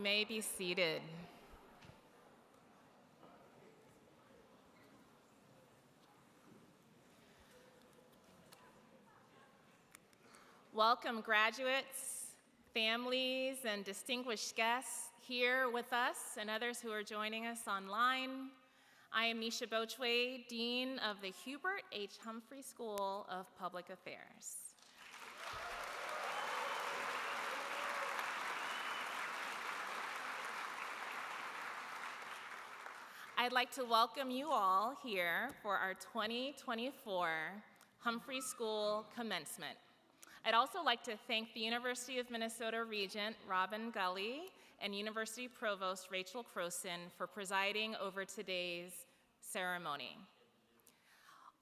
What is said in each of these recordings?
may be seated. Welcome, graduates, families, and distinguished guests here with us and others who are joining us online. I am Misha Bochwe, Dean of the Hubert H. Humphrey School of Public Affairs. I'd like to welcome you all here for our 2024 Humphrey School Commencement. I'd also like to thank the University of Minnesota Regent Robin Gully and University Provost Rachel Croson for presiding over today's ceremony.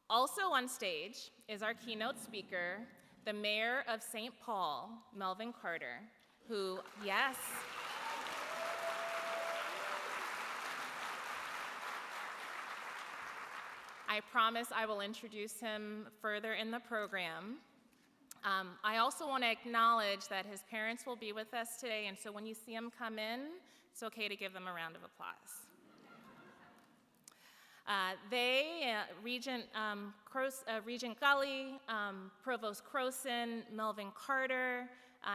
Also on stage is our keynote speaker, the Mayor of St. Paul, Melvin Carter, who, yes, I promise I will introduce him further in the program. I also want to acknowledge that his parents will be with us today, and so when you see him come in, it's okay to give them a round of applause. Regent Gully, Provost Croson, Melvin Carter,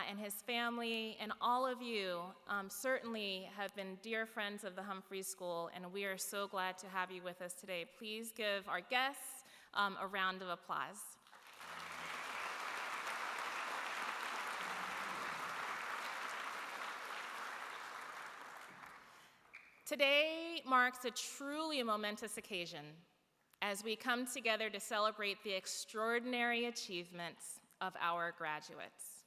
and his family, and all of you certainly have been dear friends of the Humphrey School, and we are so glad to have you with us today. Please give our guests a round of applause. Today marks a truly momentous occasion as we come together to celebrate the extraordinary achievements of our graduates.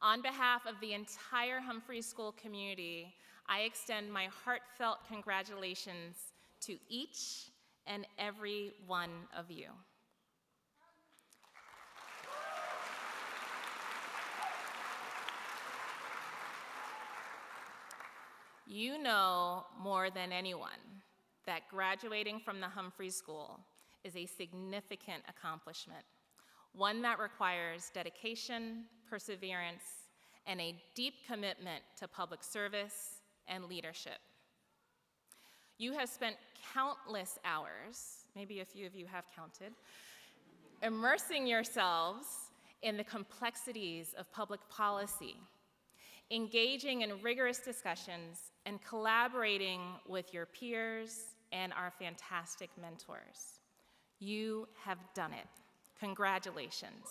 On behalf of the entire Humphrey School community, I extend my heartfelt congratulations to each and every one of you. You know more than anyone that graduating from the Humphrey School is a significant accomplishment, one that requires dedication, perseverance, and a deep commitment to public service and leadership. You have spent countless hours, maybe a few of you have counted, immersing yourselves in the complexities of public policy, engaging in rigorous discussions, and collaborating with your peers and our fantastic mentors. You have done it. Congratulations.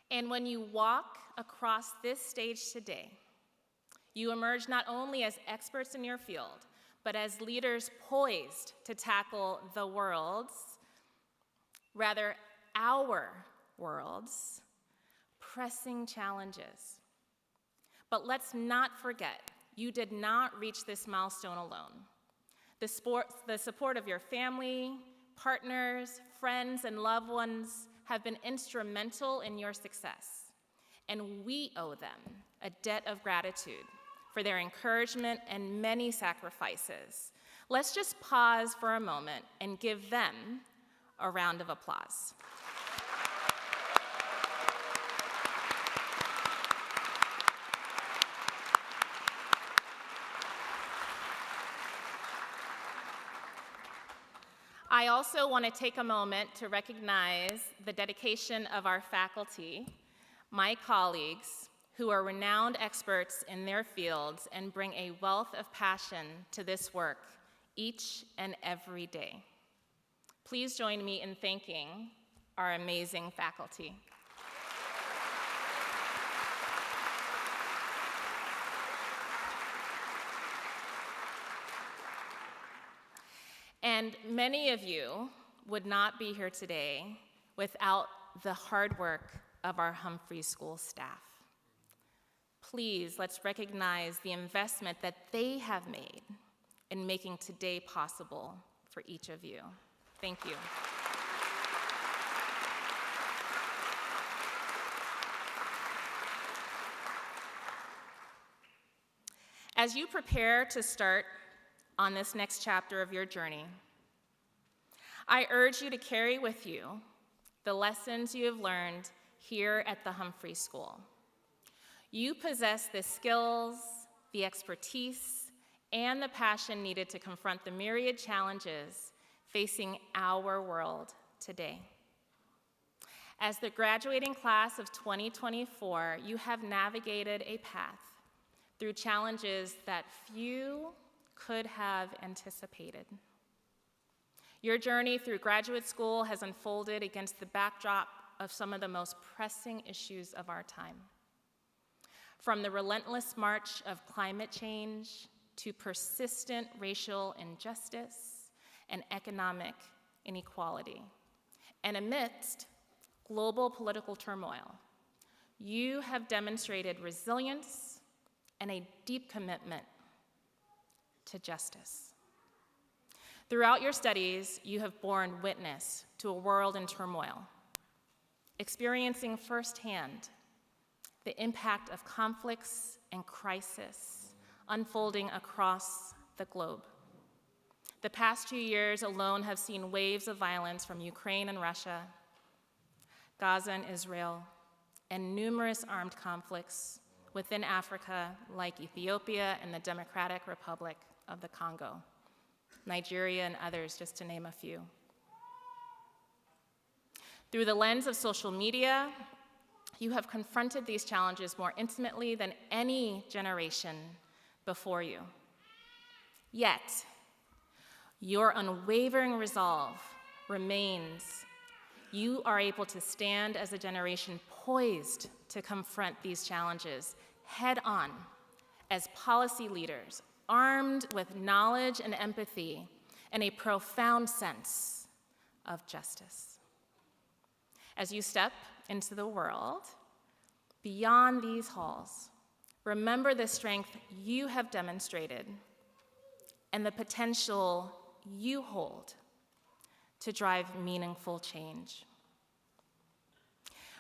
And when you walk across this stage today, you emerge not only as experts in your field, but as leaders poised to tackle the world's, rather our world's, pressing challenges. But let's not forget, you did not reach this milestone alone. The support of your family, partners, friends, and loved ones have been instrumental in your success, and we owe them a debt of gratitude for their encouragement and many sacrifices. Let's just pause for a moment and give them a round of applause. I also want to take a moment to recognize the dedication of our faculty, my colleagues, who are renowned experts in their fields and bring a wealth of passion to this work each and every day. Please join me in thanking our amazing faculty. And many of you would not be here today without the hard work of our Humphrey School staff. Please, let's recognize the investment that they have made in making today possible for each of you. Thank you. As you prepare to start on this next chapter of your journey, I urge you to carry with you the lessons you have learned here at the Humphrey School. You possess the skills, the expertise, and the passion needed to confront the myriad challenges facing our world today. As the graduating class of 2024, you have navigated a path through challenges that few could have anticipated. Your journey through graduate school has unfolded against the backdrop of some of the most pressing issues of our time. From the relentless march of climate change to persistent racial injustice and economic inequality, and amidst global political turmoil, you have demonstrated resilience and a deep commitment to justice. Throughout your studies, you have borne witness to a world in turmoil, experiencing firsthand the impact of conflicts and crisis unfolding across the globe. The past 2 years alone have seen waves of violence from Ukraine and Russia, Gaza and Israel, and numerous armed conflicts within Africa like Ethiopia and the Democratic Republic of the Congo, Nigeria, and others, just to name a few. Through the lens of social media, you have confronted these challenges more intimately than any generation before you. Yet, your unwavering resolve remains. You are able to stand as a generation poised to confront these challenges head on as policy leaders, armed with knowledge and empathy and a profound sense of justice. As you step into the world beyond these halls, remember the strength you have demonstrated and the potential you hold to drive meaningful change.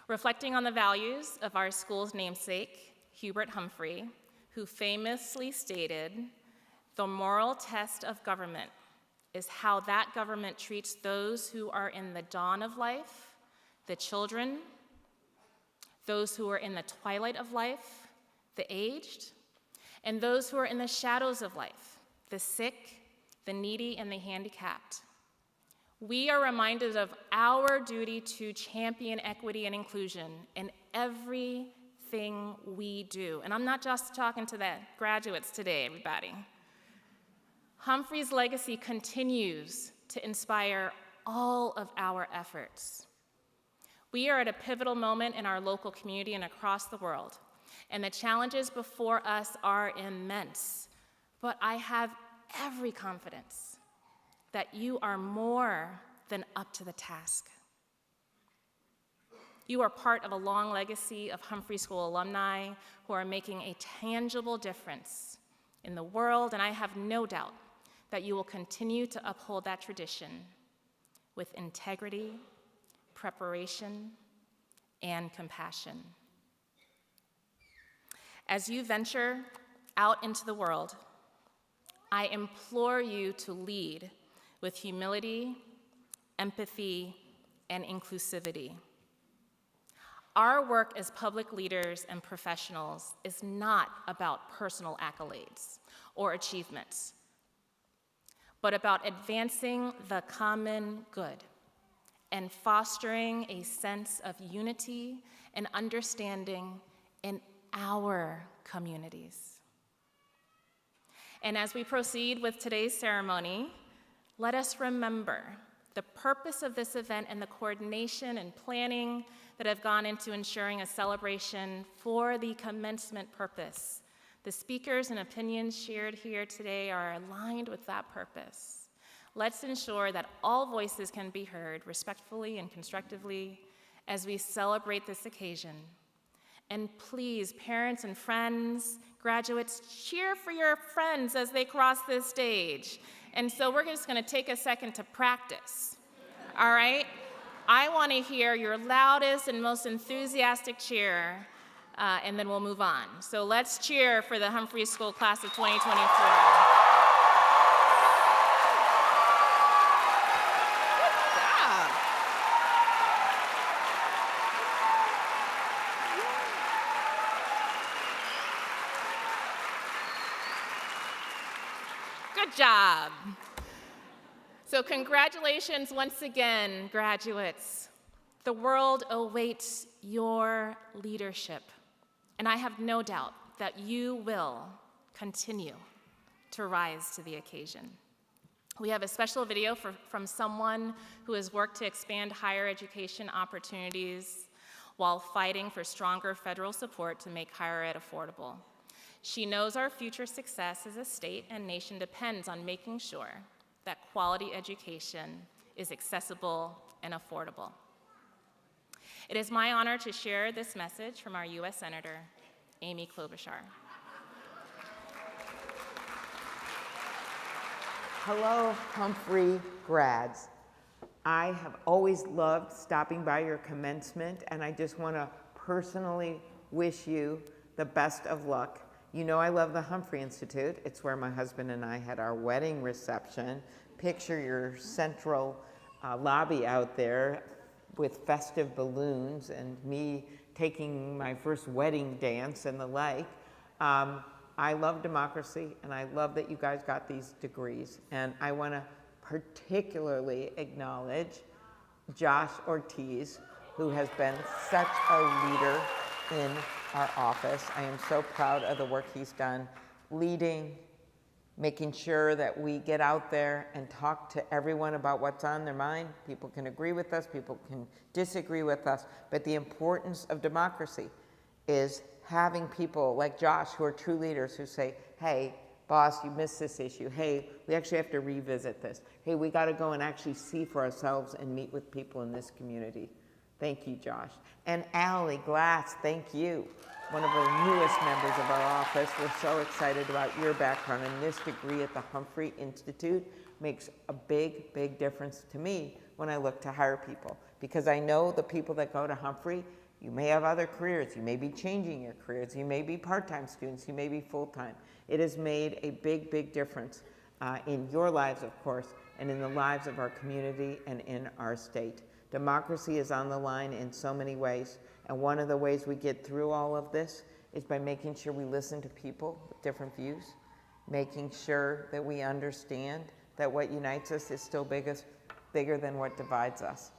Reflecting on the values of our school's namesake, Hubert Humphrey, who famously stated, "The moral test of government is how that government treats those who are in the dawn of life, the children, those who are in the twilight of life, the aged, and those who are in the shadows of life, the sick, the needy, and the handicapped." We are reminded of our duty to champion equity and inclusion in everything we do. And I'm not just talking to the graduates today, everybody. Humphrey's legacy continues to inspire all of our efforts. We are at a pivotal moment in our local community and across the world, and the challenges before us are immense. But I have every confidence that you are more than up to the task. You are part of a long legacy of Humphrey School alumni who are making a tangible difference in the world, and I have no doubt that you will continue to uphold that tradition with integrity, preparation, and compassion. As you venture out into the world, I implore you to lead with humility, empathy, and inclusivity. Our work as public leaders and professionals is not about personal accolades or achievements, but about advancing the common good and fostering a sense of unity and understanding in our communities. And as we proceed with today's ceremony, let us remember the purpose of this event and the coordination and planning that have gone into ensuring a celebration for the commencement purpose. The speakers and opinions shared here today are aligned with that purpose. Let's ensure that all voices can be heard respectfully and constructively as we celebrate this occasion. And please, parents and friends, graduates, cheer for your friends as they cross this stage. And so we're just going to take a second to practice, all right? I want to hear your loudest and most enthusiastic cheer, and then we'll move on. So let's cheer for the Humphrey School class of 2024. Good job. So congratulations once again, graduates. The world awaits your leadership, and I have no doubt that you will continue to rise to the occasion. We have a special video from someone who has worked to expand higher education opportunities while fighting for stronger federal support to make higher ed affordable. She knows our future success as a state and nation depends on making sure that quality education is accessible and affordable. It is my honor to share this message from our U.S. Senator, Amy Klobuchar. Hello, Humphrey grads. I have always loved stopping by your commencement, and I just want to personally wish you the best of luck. You know I love the Humphrey Institute. It's where my husband and I had our wedding reception. Picture your central lobby out there with festive balloons and me taking my first wedding dance and the like. I love democracy, and I love that you guys got these degrees. And I want to particularly acknowledge Josh Ortiz, who has been such a leader in our office. I am so proud of the work he's done, leading, making sure that we get out there and talk to everyone about what's on their mind. People can agree with us, people can disagree with us, but the importance of democracy is having people like Josh who are true leaders who say, hey, boss, you missed this issue. Hey, we actually have to revisit this. Hey, we got to go and actually see for ourselves and meet with people in this community. Thank you, Josh. And Allie Glass, thank you. One of the newest members of our office. We're so excited about your background, and this degree at the Humphrey Institute makes a big, big difference to me when I look to hire people, because I know the people that go to Humphrey, you may have other careers, you may be changing your careers, you may be part-time students, you may be full-time. It has made a big, big difference in your lives, of course, and in the lives of our community and in our state. Democracy is on the line in so many ways, and one of the ways we get through all of this is by making sure we listen to people with different views, making sure that we understand that what unites us is still bigger than what divides us.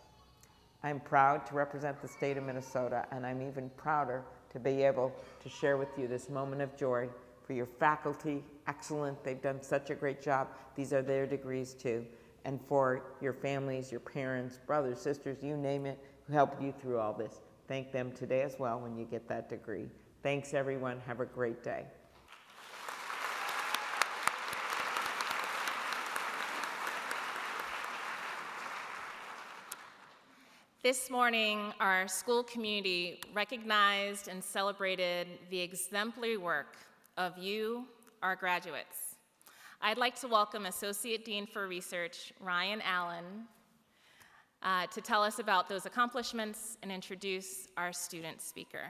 I'm proud to represent the state of Minnesota, and I'm even prouder to be able to share with you this moment of joy for your faculty. Excellent, they've done such a great job. These are their degrees too. And for your families, your parents, brothers, sisters, you name it, who helped you through all this. Thank them today as well when you get that degree. Thanks everyone, have a great day. This morning, our school community recognized and celebrated the exemplary work of you, our graduates. I'd like to welcome Associate Dean for Research, Ryan Allen, to tell us about those accomplishments and introduce our student speaker.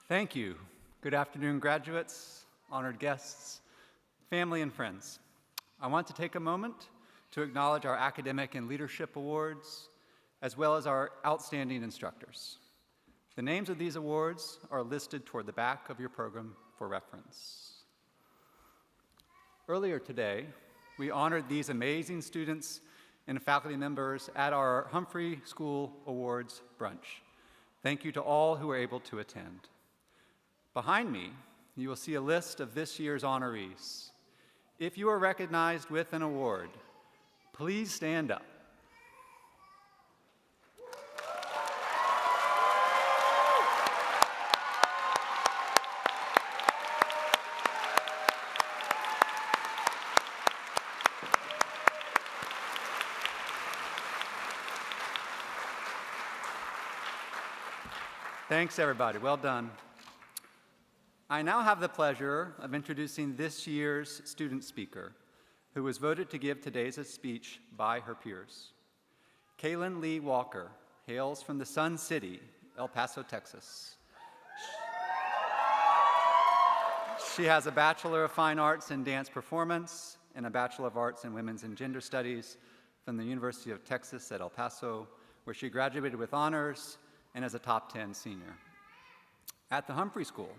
Thank you. Good afternoon, graduates, honored guests, family, and friends. I want to take a moment to acknowledge our academic and leadership awards, as well as our outstanding instructors. The names of these awards are listed toward the back of your program for reference. Earlier today, we honored these amazing students and faculty members at our Humphrey School Awards brunch. Thank you to all who were able to attend. Behind me, you will see a list of this year's honorees. If you are recognized with an award, please stand up. Thanks, everybody. Well done. I now have the pleasure of introducing this year's student speaker, who was voted to give today's speech by her peers. Kaylin Lee Walker hails from the Sun City, El Paso, Texas. She has a Bachelor of Fine Arts in Dance Performance and a Bachelor of Arts in Women's and Gender Studies from the University of Texas at El Paso, where she graduated with honors and as a top 10 senior. At the Humphrey School,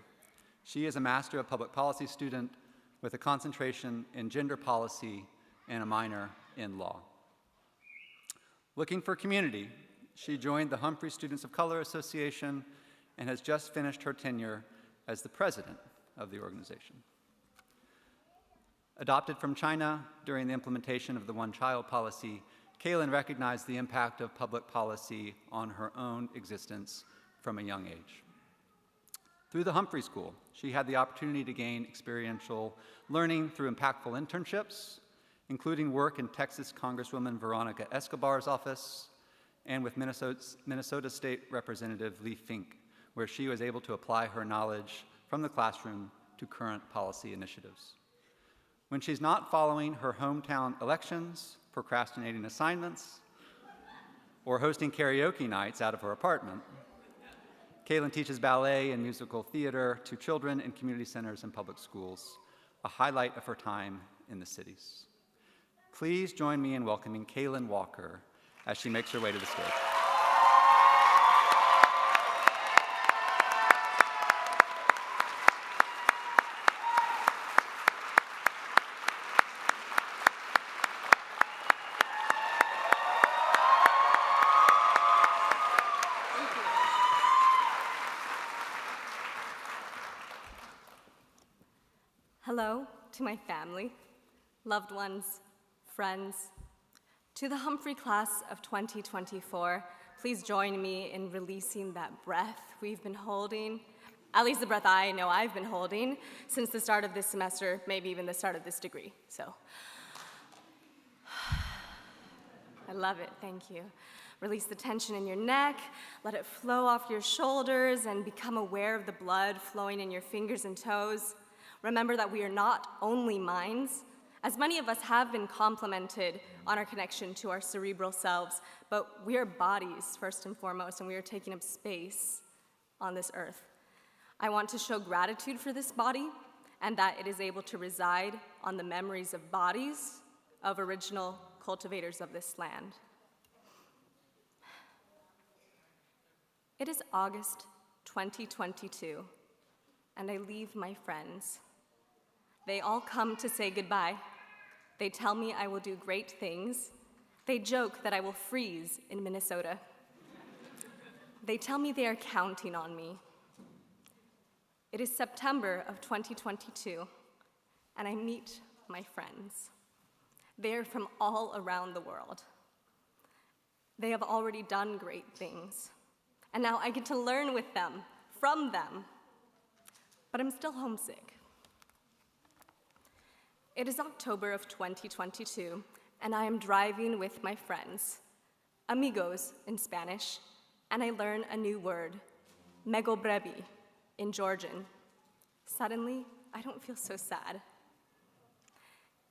she is a Master of Public Policy student with a concentration in gender policy and a minor in law. Looking for community, she joined the Humphrey Students of Color Association and has just finished her tenure as the president of the organization. Adopted from China during the implementation of the one-child policy, Kaylin recognized the impact of public policy on her own existence from a young age. Through the Humphrey School, she had the opportunity to gain experiential learning through impactful internships, including work in Texas Congresswoman Veronica Escobar's office and with Minnesota State Representative Lee Fink, where she was able to apply her knowledge from the classroom to current policy initiatives. When she's not following her hometown elections, procrastinating assignments, or hosting karaoke nights out of her apartment, Kaylin teaches ballet and musical theater to children in community centers and public schools, a highlight of her time in the cities. Please join me in welcoming Kaylin Walker as she makes her way to the stage. Hello to my family, loved ones, friends. To the Humphrey class of 2024, please join me in releasing that breath we've been holding, at least the breath I know I've been holding since the start of this semester, maybe even the start of this degree. So, I love it, thank you. Release the tension in your neck, let it flow off your shoulders, and become aware of the blood flowing in your fingers and toes. Remember that we are not only minds, as many of us have been complimented on our connection to our cerebral selves, but we are bodies first and foremost, and we are taking up space on this earth. I want to show gratitude for this body and that it is able to reside on the memories of bodies of original cultivators of this land. It is August 2022, and I leave my friends. They all come to say goodbye. They tell me I will do great things. They joke that I will freeze in Minnesota. They tell me they are counting on me. It is September of 2022, and I meet my friends. They are from all around the world. They have already done great things, and now I get to learn with them, from them, but I'm still homesick. It is October of 2022, and I am driving with my friends, amigos in Spanish, and I learn a new word, megobrebi, in Georgian. Suddenly, I don't feel so sad.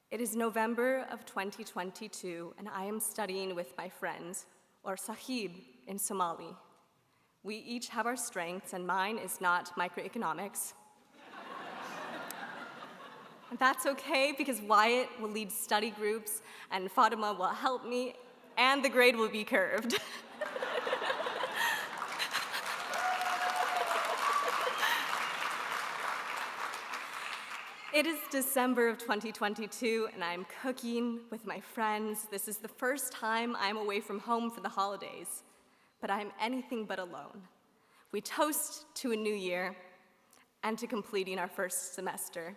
It is November of 2022, and I am studying with my friends, or sahib in Somali. We each have our strengths, and mine is not microeconomics. That's okay, because Wyatt will lead study groups, and Fatima will help me, and the grade will be curved. It is December of 2022, and I'm cooking with my friends. This is the first time I'm away from home for the holidays, but I'm anything but alone. We toast to a new year and to completing our first semester.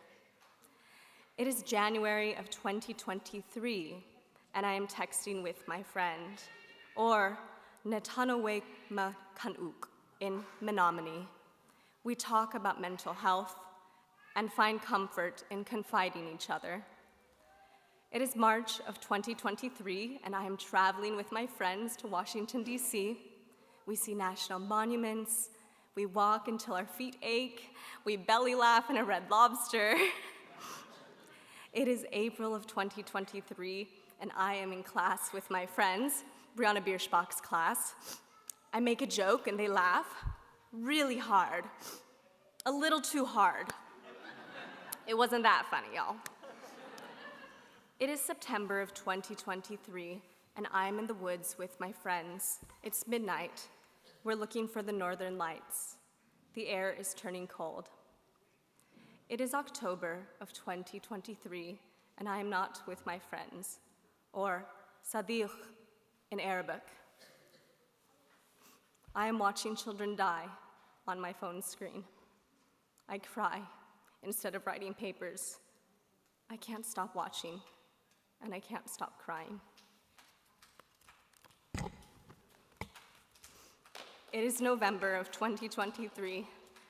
It is January of 2023, and I am texting with my friend, or Netanawek Ma Kanuk in Menominee. We talk about mental health and find comfort in confiding each other. It is March of 2023, and I am traveling with my friends to Washington, D.C. We see national monuments, we walk until our feet ache, we belly laugh in a Red Lobster. It is April of 2023, and I am in class with my friends, Brianna Bierschbach's class. I make a joke and they laugh really hard, a little too hard. It wasn't that funny, y'all. It is September of 2023, and I'm in the woods with my friends. It's midnight. We're looking for the northern lights. The air is turning cold. It is October of 2023, and I am not with my friends, or Sadiq in Arabic. I am watching children die on my phone screen. I cry instead of writing papers. I can't stop watching, and I can't stop crying. It is November of 2023,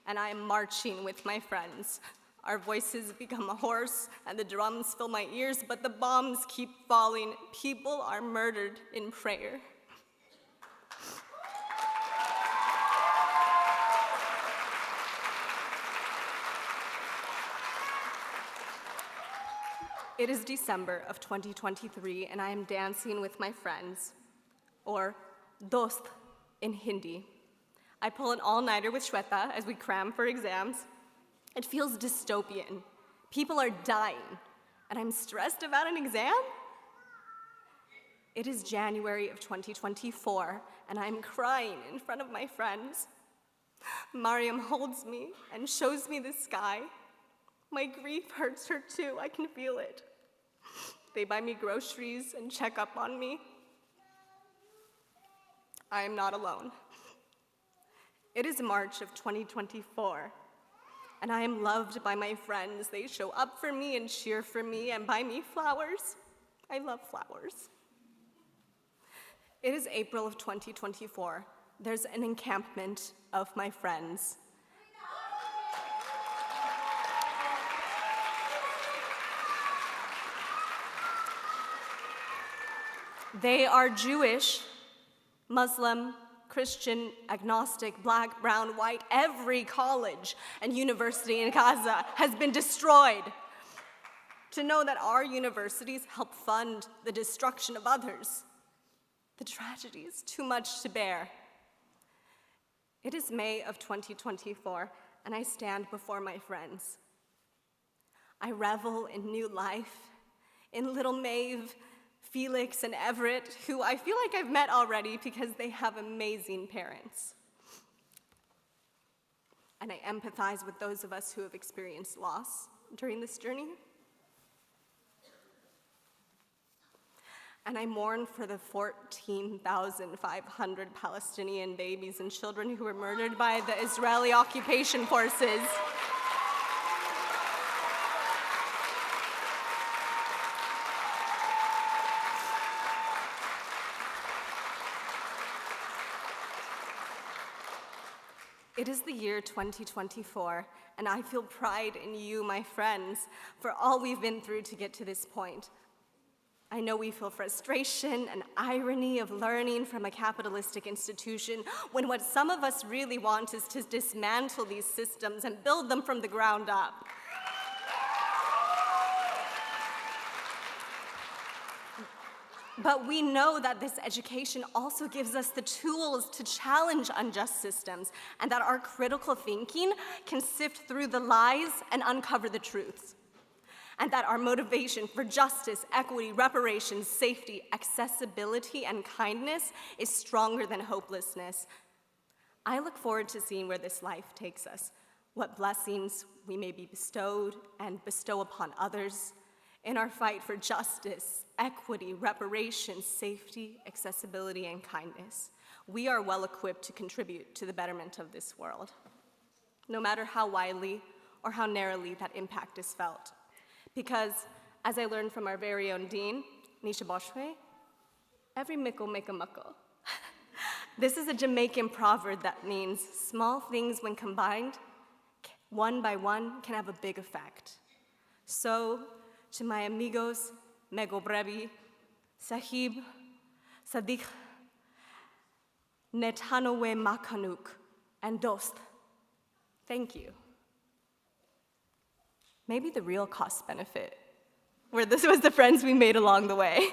and I am marching with my friends. Our voices become hoarse, and the drums fill my ears, but the bombs keep falling. People are murdered in prayer. It is December of 2023, and I am dancing with my friends, or dost in Hindi. I pull an all-nighter with Shweta as we cram for exams. It feels dystopian. People are dying, and I'm stressed about an exam? It is January of 2024, and I'm crying in front of my friends. Mariam holds me and shows me the sky. My grief hurts her too, I can feel it. They buy me groceries and check up on me. I am not alone. It is March of 2024, and I am loved by my friends. They show up for me and cheer for me and buy me flowers. I love flowers. It is April of 2024. There's an encampment of my friends. They are Jewish, Muslim, Christian, agnostic, black, brown, white. Every college and university in Gaza has been destroyed. To know that our universities help fund the destruction of others, the tragedy is too much to bear. It is May of 2024, and I stand before my friends. I revel in new life, in little Maeve, Felix, and Everett, who I feel like I've met already because they have amazing parents. And I empathize with those of us who have experienced loss during this journey. And I mourn for the 14,500 Palestinian babies and children who were murdered by the Israeli occupation forces. It is the year 2024, and I feel pride in you, my friends, for all we've been through to get to this point. I know we feel frustration and irony of learning from a capitalistic institution when what some of us really want is to dismantle these systems and build them from the ground up. But we know that this education also gives us the tools to challenge unjust systems, and that our critical thinking can sift through the lies and uncover the truths. And that our motivation for justice, equity, reparations, safety, accessibility, and kindness is stronger than hopelessness. I look forward to seeing where this life takes us, what blessings we may be bestowed and bestow upon others in our fight for justice, equity, reparations, safety, accessibility, and kindness. We are well equipped to contribute to the betterment of this world, no matter how widely or how narrowly that impact is felt. Because, as I learned from our very own dean, Nisha Boshwe, every mickle make a muckle. This is a Jamaican proverb that means small things when combined, one by one, can have a big effect. So, to my amigos, Mego Brebi, Sahib, Sadiq, Netanowe Makanuk, and Dost, thank you. Maybe the real cost benefit, where this was the friends we made along the way.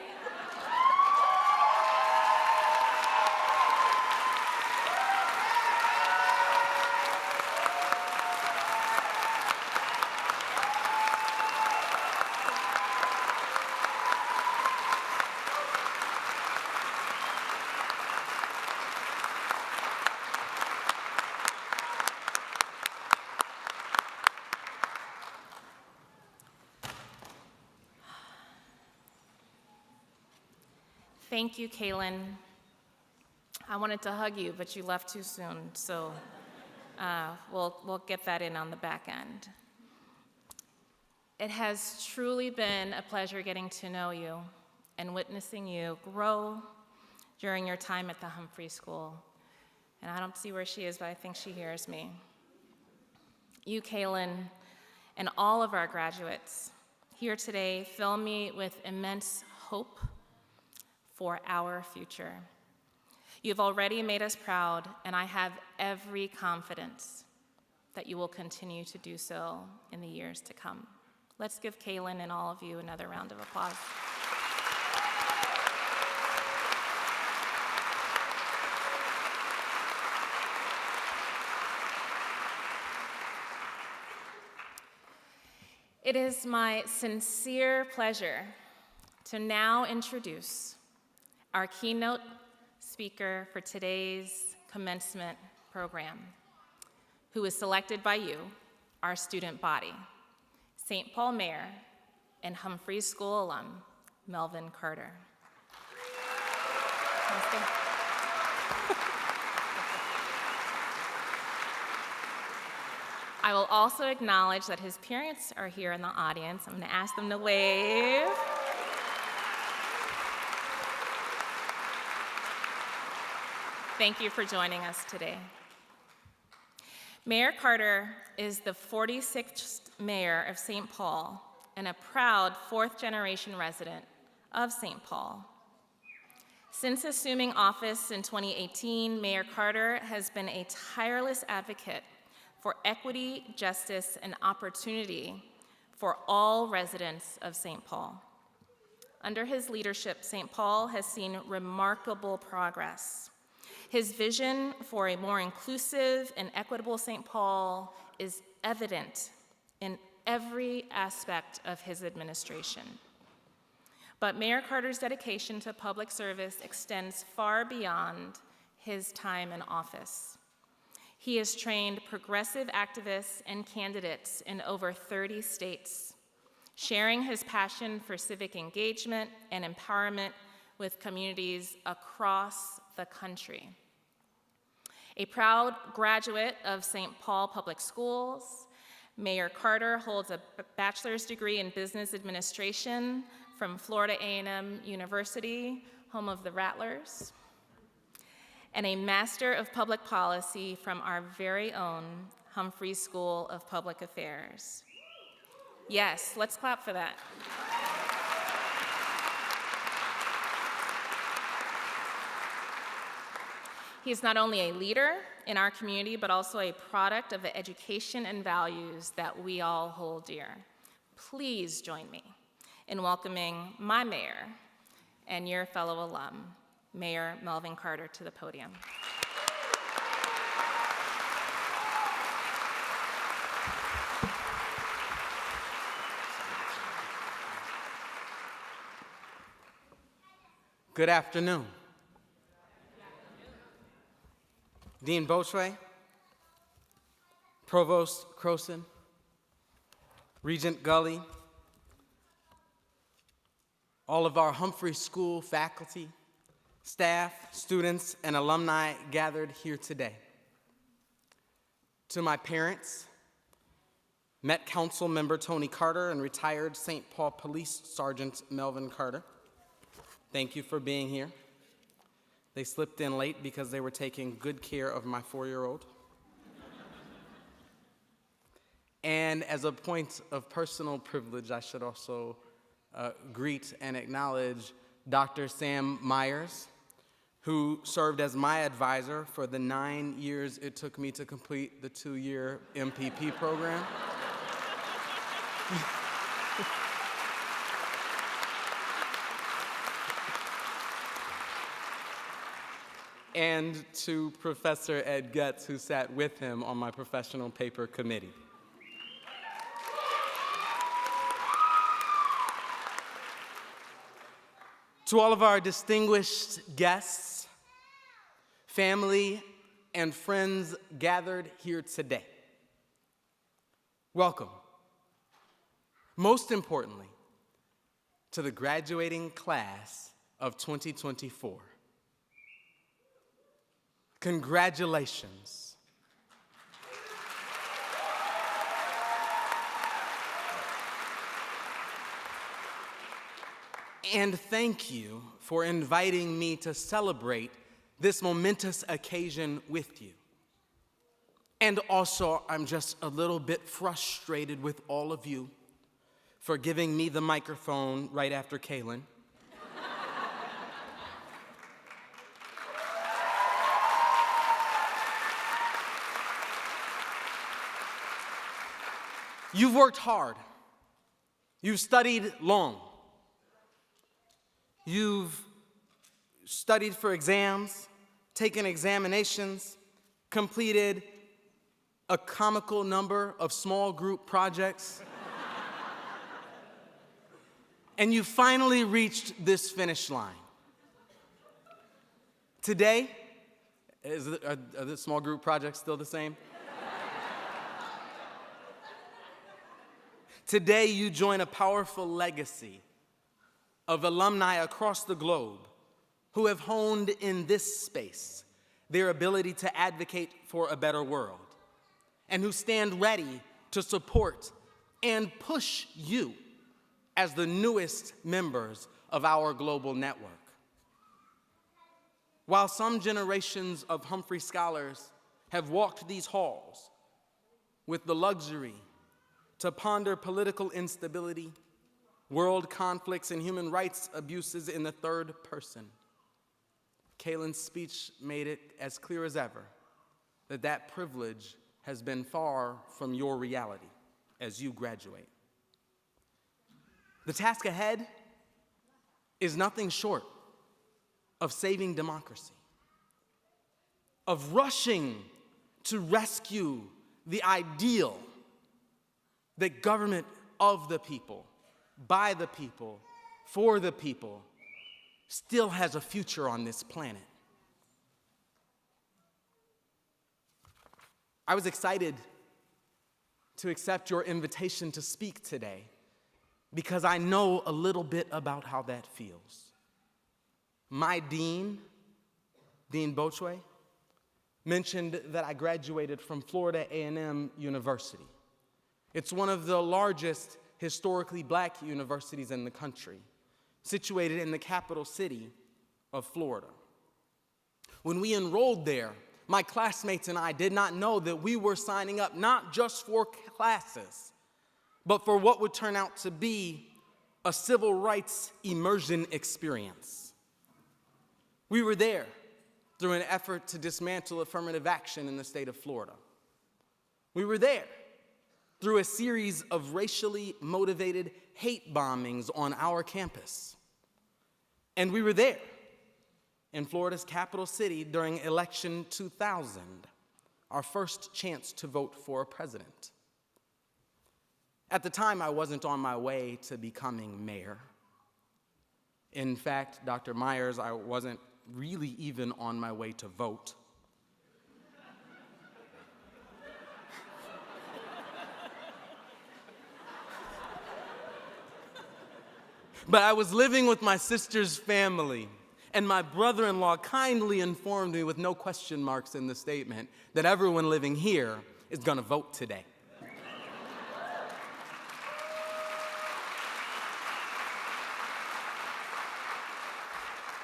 Thank you, Kaylin. I wanted to hug you, but you left too soon, so we'll get that in on the back end. It has truly been a pleasure getting to know you and witnessing you grow during your time at the Humphrey School. And I don't see where she is, but I think she hears me. You, Kaylin, and all of our graduates here today fill me with immense hope for our future. You've already made us proud, and I have every confidence that you will continue to do so in the years to come. Let's give Kaylin and all of you another round of applause. It is my sincere pleasure to now introduce our keynote speaker for today's commencement program, who is selected by you, our student body, St. Paul Mayor and Humphrey School alum, Melvin Carter. I will also acknowledge that his parents are here in the audience. I'm going to ask them to wave. Thank you for joining us today. Mayor Carter is the 46th mayor of St. Paul and a proud fourth-generation resident of St. Paul. Since assuming office in 2018, Mayor Carter has been a tireless advocate for equity, justice, and opportunity for all residents of St. Paul. Under his leadership, St. Paul has seen remarkable progress. His vision for a more inclusive and equitable St. Paul is evident in every aspect of his administration. But Mayor Carter's dedication to public service extends far beyond his time in office. He has trained progressive activists and candidates in over 30 states, sharing his passion for civic engagement and empowerment with communities across the country. A proud graduate of St. Paul Public Schools, Mayor Carter holds a bachelor's degree in business administration from Florida A&M University, home of the Rattlers, and a Master of Public Policy from our very own Humphrey School of Public Affairs. Yes, let's clap for that. He is not only a leader in our community, but also a product of the education and values that we all hold dear. Please join me in welcoming my mayor and your fellow alum, Mayor Melvin Carter, to the podium. Good afternoon. Dean Bochray, Provost Croson, Regent Gully, all of our Humphrey School faculty, staff, students, and alumni gathered here today. To my parents, Met Council member Tony Carter and retired St. Paul Police Sergeant Melvin Carter, thank you for being here. They slipped in late because they were taking good care of my 4-year-old. And as a point of personal privilege, I should also greet and acknowledge Dr. Sam Myers, who served as my advisor for the 9 years it took me to complete the 2-year MPP program. And to Professor Ed Gutz, who sat with him on my professional paper committee. To all of our distinguished guests, family, and friends gathered here today, welcome. Most importantly, to the graduating class of 2024. Congratulations. And thank you for inviting me to celebrate this momentous occasion with you. And also, I'm just a little bit frustrated with all of you for giving me the microphone right after Kaylin. You've worked hard. You've studied long. You've studied for exams, taken examinations, completed a comical number of small group projects, and you finally reached this finish line. Today, are the small group projects still the same? Today, you join a powerful legacy of alumni across the globe who have honed in this space their ability to advocate for a better world, and who stand ready to support and push you as the newest members of our global network. While some generations of Humphrey scholars have walked these halls with the luxury to ponder political instability, world conflicts, and human rights abuses in the third person, Kaylin's speech made it as clear as ever that that privilege has been far from your reality as you graduate. The task ahead is nothing short of saving democracy, of rushing to rescue the ideal that government of the people, by the people, for the people, still has a future on this planet. I was excited to accept your invitation to speak today because I know a little bit about how that feels. My dean, Dean Bochwe, mentioned that I graduated from Florida A&M University. It's one of the largest historically black universities in the country, situated in the capital city of Florida. When we enrolled there, my classmates and I did not know that we were signing up not just for classes, but for what would turn out to be a civil rights immersion experience. We were there through an effort to dismantle affirmative action in the state of Florida. We were there through a series of racially motivated hate bombings on our campus. And we were there in Florida's capital city during election 2000, our first chance to vote for a president. At the time, I wasn't on my way to becoming mayor. In fact, Dr. Myers, I wasn't really even on my way to vote. But I was living with my sister's family, and my brother-in-law kindly informed me with no question marks in the statement that everyone living here is gonna vote today.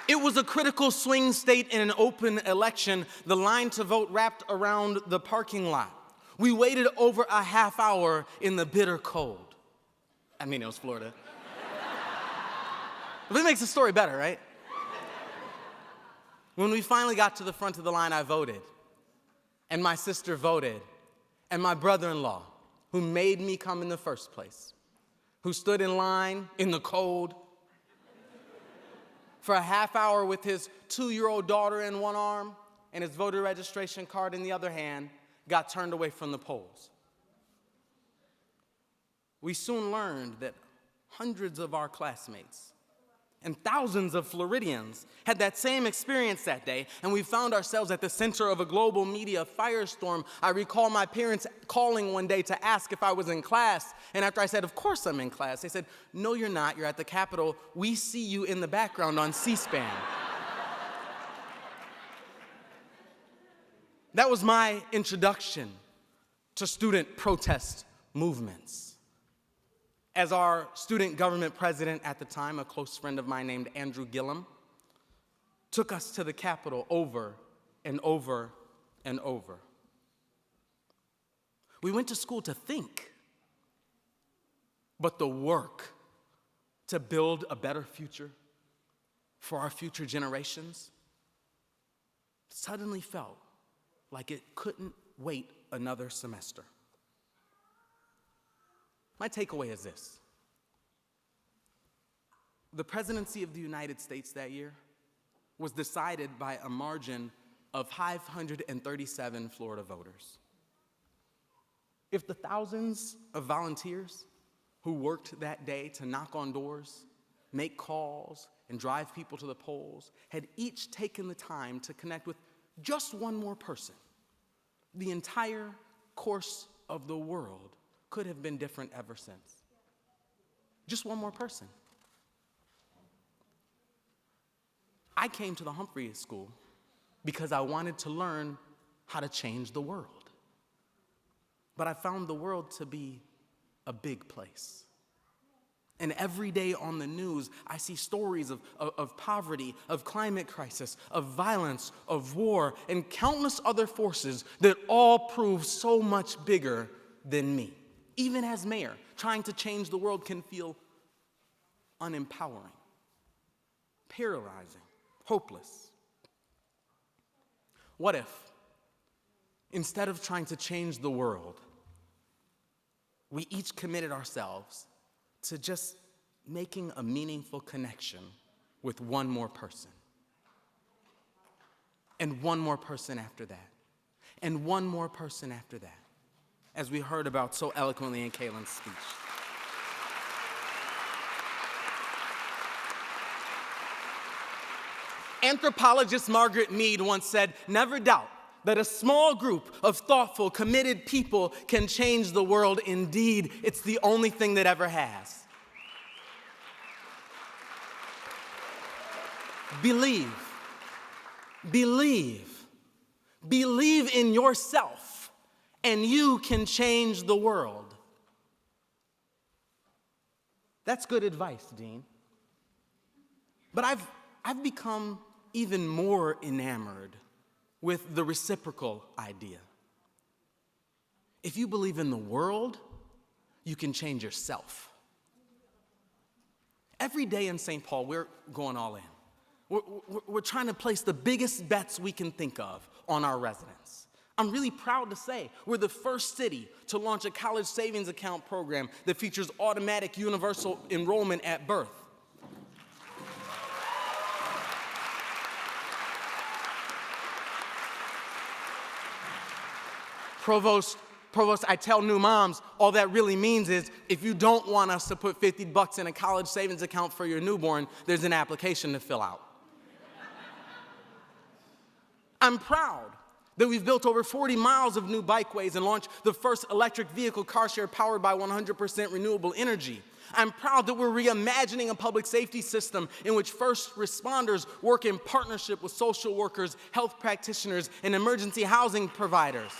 It was a critical swing state in an open election. The line to vote wrapped around the parking lot. We waited over a half hour in the bitter cold. I mean, it was Florida. But it makes the story better, right? When we finally got to the front of the line, I voted. And my sister voted. And my brother-in-law, who made me come in the first place, who stood in line in the cold for a half hour with his 2-year-old daughter in one arm and his voter registration card in the other hand, got turned away from the polls. We soon learned that hundreds of our classmates And thousands of Floridians had that same experience that day, and we found ourselves at the center of a global media firestorm. I recall my parents calling one day to ask if I was in class, and after I said, "Of course I'm in class," they said, "No, you're not. You're at the Capitol. We see you in the background on C-SPAN." That was my introduction to student protest movements. As our student government president at the time, a close friend of mine named Andrew Gillum, took us to the Capitol over and over and over. We went to school to think, but the work to build a better future for our future generations suddenly felt like it couldn't wait another semester. My takeaway is this. The presidency of the United States that year was decided by a margin of 537 Florida voters. If the thousands of volunteers who worked that day to knock on doors, make calls, and drive people to the polls had each taken the time to connect with just one more person, the entire course of the world could have been different ever since. Just one more person. I came to the Humphrey School because I wanted to learn how to change the world. But I found the world to be a big place. And every day on the news, I see stories of poverty, of climate crisis, of violence, of war, and countless other forces that all prove so much bigger than me. Even as mayor, trying to change the world can feel unempowering, paralyzing, hopeless. What if, instead of trying to change the world, we each committed ourselves to just making a meaningful connection with one more person? And one more person after that. And one more person after that, as we heard about so eloquently in Kaylin's speech. Anthropologist Margaret Mead once said, "Never doubt that a small group of thoughtful, committed people can change the world. Indeed, it's the only thing that ever has." Believe in yourself, and you can change the world. That's good advice, Dean. But I've become even more enamored with the reciprocal idea. If you believe in the world, you can change yourself. Every day in St. Paul, we're going all in. We're trying to place the biggest bets we can think of on our residents. I'm really proud to say we're the first city to launch a college savings account program that features automatic universal enrollment at birth. Provost, I tell new moms, all that really means is if you don't want us to put $50 in a college savings account for your newborn, there's an application to fill out. I'm proud that we've built over 40 miles of new bikeways and launched the first electric vehicle car share powered by 100% renewable energy. I'm proud that we're reimagining a public safety system in which first responders work in partnership with social workers, health practitioners, and emergency housing providers.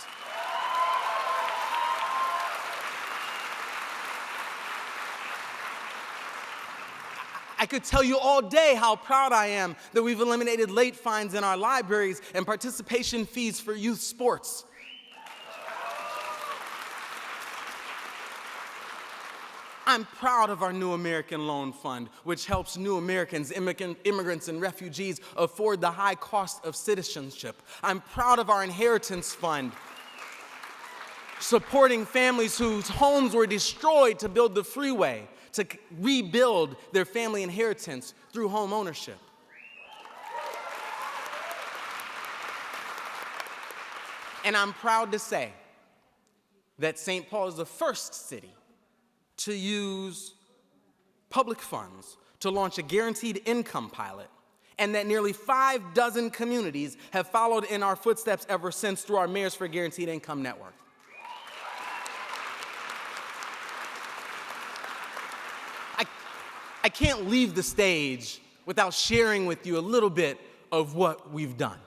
I could tell you all day how proud I am that we've eliminated late fines in our libraries and participation fees for youth sports. I'm proud of our New American Loan Fund, which helps new Americans, immigrants, and refugees afford the high cost of citizenship. I'm proud of our Inheritance Fund, supporting families whose homes were destroyed to build the freeway, to rebuild their family inheritance through home ownership. And I'm proud to say that St. Paul is the first city to use public funds to launch a guaranteed income pilot, and that nearly 6 communities have followed in our footsteps ever since through our Mayors for Guaranteed Income network. I can't leave the stage without sharing with you a little bit of what we've done.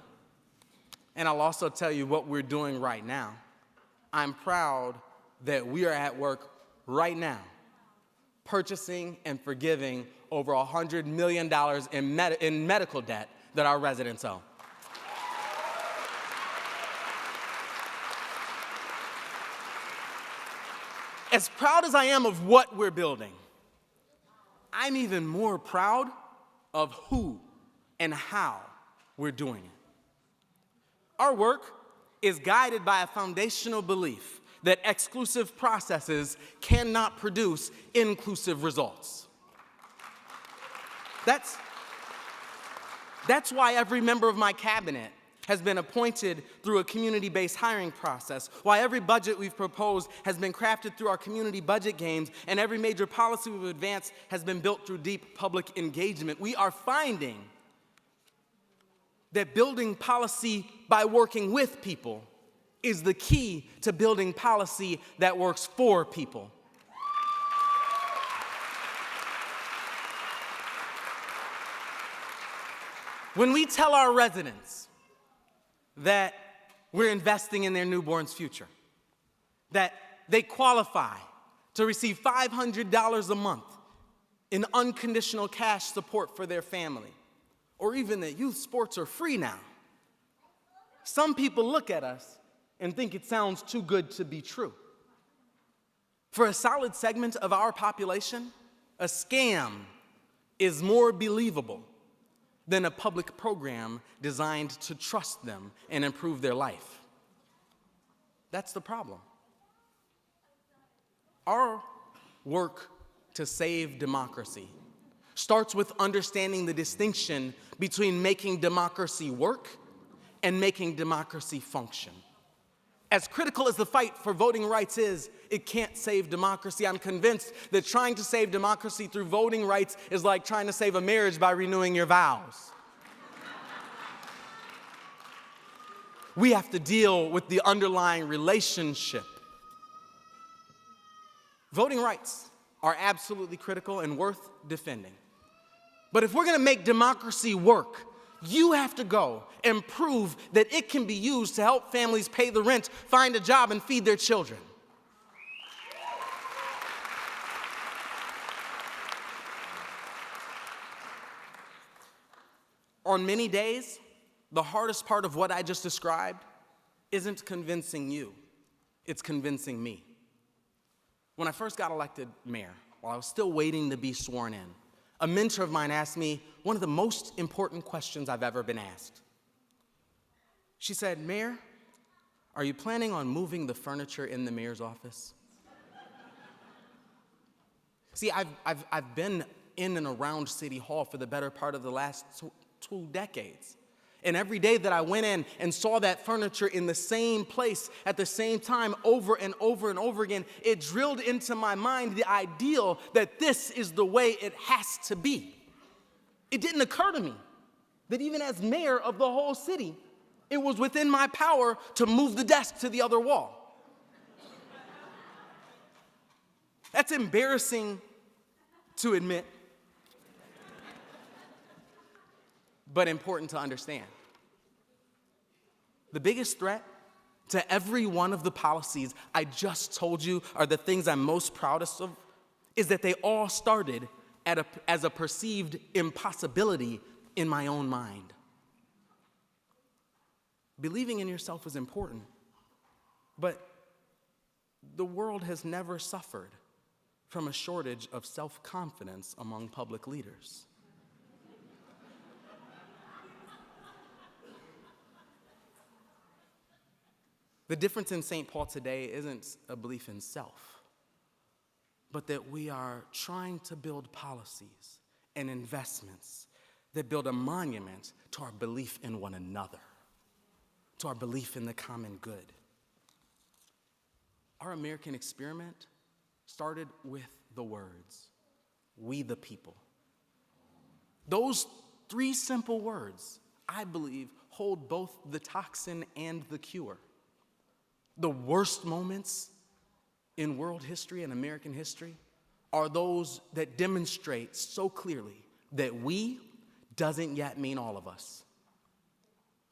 And I'll also tell you what we're doing right now. I'm proud that we are at work right now, purchasing and forgiving over $100 million in medical debt that our residents owe. As proud as I am of what we're building, I'm even more proud of who and how we're doing it. Our work is guided by a foundational belief that exclusive processes cannot produce inclusive results. That's why every member of my cabinet has been appointed through a community-based hiring process, why every budget we've proposed has been crafted through our community budget games, and every major policy we've advanced has been built through deep public engagement. We are finding that building policy by working with people is the key to building policy that works for people. When we tell our residents that we're investing in their newborn's future, that they qualify to receive $500 a month in unconditional cash support for their family, or even that youth sports are free now, some people look at us and think it sounds too good to be true. For a solid segment of our population, a scam is more believable than a public program designed to trust them and improve their life. That's the problem. Our work to save democracy starts with understanding the distinction between making democracy work and making democracy function. As critical as the fight for voting rights is, it can't save democracy. I'm convinced that trying to save democracy through voting rights is like trying to save a marriage by renewing your vows. We have to deal with the underlying relationship. Voting rights are absolutely critical and worth defending. But if we're going to make democracy work, you have to go and prove that it can be used to help families pay the rent, find a job, and feed their children. On many days, the hardest part of what I just described isn't convincing you, it's convincing me. When I first got elected mayor, while I was still waiting to be sworn in, a mentor of mine asked me one of the most important questions I've ever been asked. She said, "Mayor, are you planning on moving the furniture in the mayor's office?" See, I've been in and around City Hall for the better part of the last 2 decades. And every day that I went in and saw that furniture in the same place at the same time over and over and over again, it drilled into my mind the ideal that this is the way it has to be. It didn't occur to me that even as mayor of the whole city, it was within my power to move the desk to the other wall. That's embarrassing to admit, but important to understand. The biggest threat to every one of the policies I just told you are the things I'm most proudest of is that they all started as a perceived impossibility in my own mind. Believing in yourself is important, but the world has never suffered from a shortage of self-confidence among public leaders. The difference in St. Paul today isn't a belief in self, but that we are trying to build policies and investments that build a monument to our belief in one another, to our belief in the common good. Our American experiment started with the words, "We the people." Those three simple words, I believe, hold both the toxin and the cure. The worst moments in world history and American history are those that demonstrate so clearly that we doesn't yet mean all of us.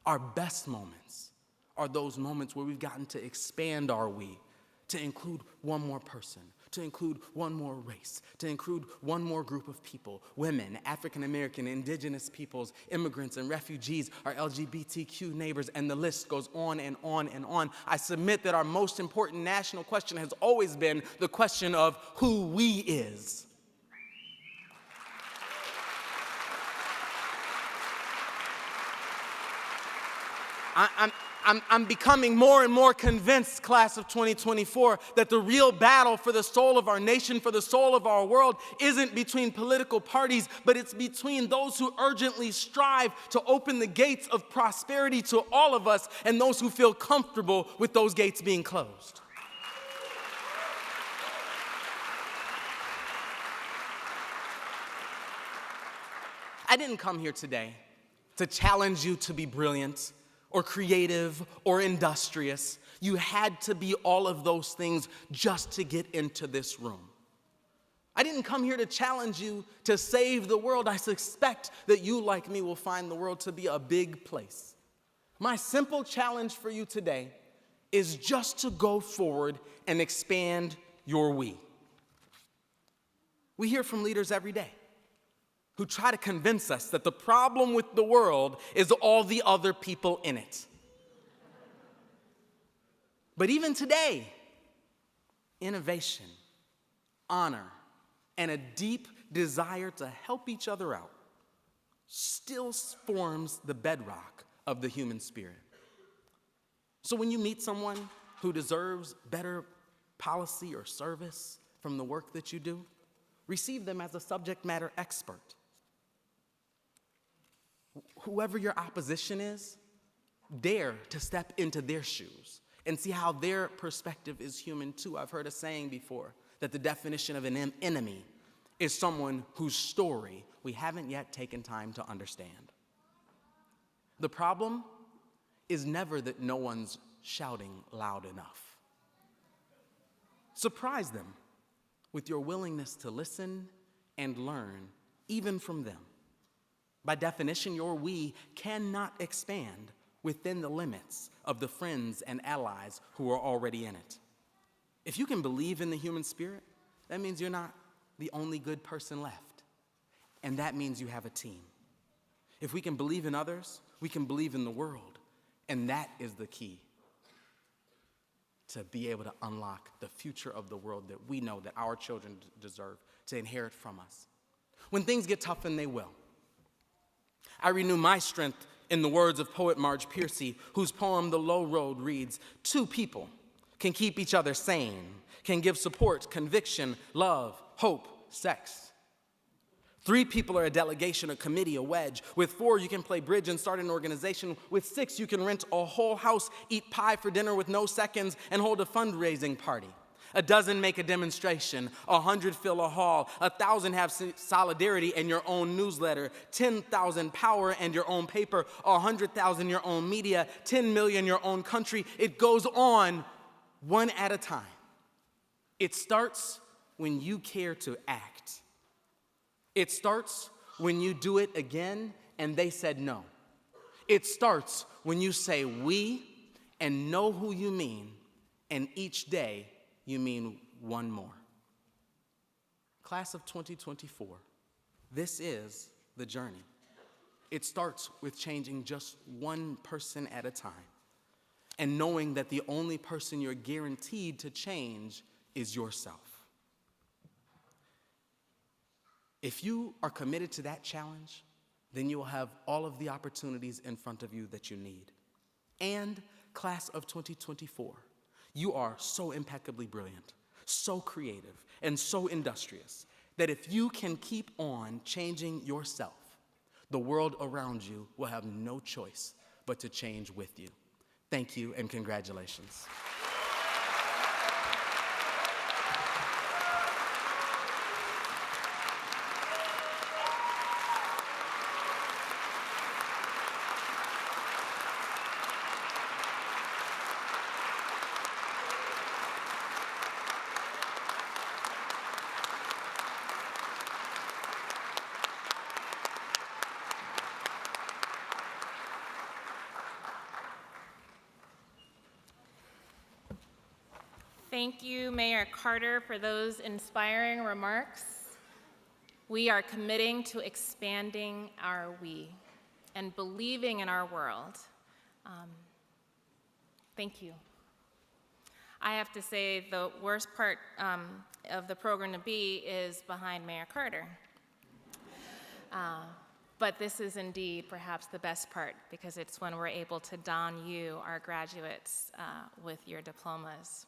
Our best moments are those moments where we've gotten to expand our we, to include one more person, to include one more race, to include one more group of people, women, African American, indigenous peoples, immigrants and refugees, our LGBTQ neighbors, and the list goes on and on and on. I submit that our most important national question has always been the question of who we is. I'm becoming more and more convinced, class of 2024, that the real battle for the soul of our nation, for the soul of our world, isn't between political parties, but it's between those who urgently strive to open the gates of prosperity to all of us and those who feel comfortable with those gates being closed. I didn't come here today to challenge you to be brilliant or creative or industrious. You had to be all of those things just to get into this room. I didn't come here to challenge you to save the world. I suspect that you, like me, will find the world to be a big place. My simple challenge for you today is just to go forward and expand your we. We hear from leaders every day who try to convince us that the problem with the world is all the other people in it. But even today, innovation, honor, and a deep desire to help each other out still forms the bedrock of the human spirit. So when you meet someone who deserves better policy or service from the work that you do, receive them as a subject matter expert. Whoever your opposition is, dare to step into their shoes and see how their perspective is human too. I've heard a saying before that the definition of an enemy is someone whose story we haven't yet taken time to understand. The problem is never that no one's shouting loud enough. Surprise them with your willingness to listen and learn, even from them. By definition, your we cannot expand within the limits of the friends and allies who are already in it. If you can believe in the human spirit, that means you're not the only good person left. And that means you have a team. If we can believe in others, we can believe in the world. And that is the key to be able to unlock the future of the world that we know that our children deserve to inherit from us. When things get tough, and they will, I renew my strength in the words of poet Marge Piercy, whose poem The Low Road reads, "Two people can keep each other sane, can give support, conviction, love, hope, sex. 3 people are a delegation, a committee, a wedge. With 4, you can play bridge and start an organization. With 6, you can rent a whole house, eat pie for dinner with no seconds, and hold a fundraising party. A dozen make a demonstration, 100 fill a hall, 1,000 have solidarity and your own newsletter, 10,000 power and your own paper, 100,000 your own media, 10 million your own country. It goes on one at a time. It starts when you care to act. It starts when you do it again and they said no. It starts when you say we and know who you mean, and each day you mean one more. Class of 2024, this is the journey. It starts with changing just one person at a time and knowing that the only person you're guaranteed to change is yourself. If you are committed to that challenge, then you will have all of the opportunities in front of you that you need. And class of 2024, you are so impeccably brilliant, so creative, and so industrious that if you can keep on changing yourself, the world around you will have no choice but to change with you. Thank you and congratulations. Thank you, Mayor Carter, for those inspiring remarks. We are committing to expanding our we and believing in our world. Thank you. I have to say the worst part of the program to be is behind Mayor Carter. But this is indeed perhaps the best part because it's when we're able to don you, our graduates, with your diplomas.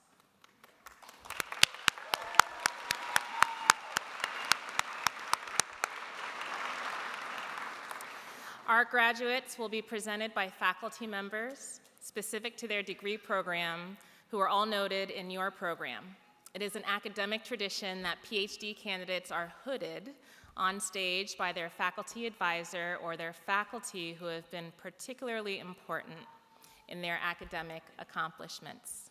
Our graduates will be presented by faculty members specific to their degree program who are all noted in your program. It is an academic tradition that PhD candidates are hooded on stage by their faculty advisor or their faculty who have been particularly important in their academic accomplishments.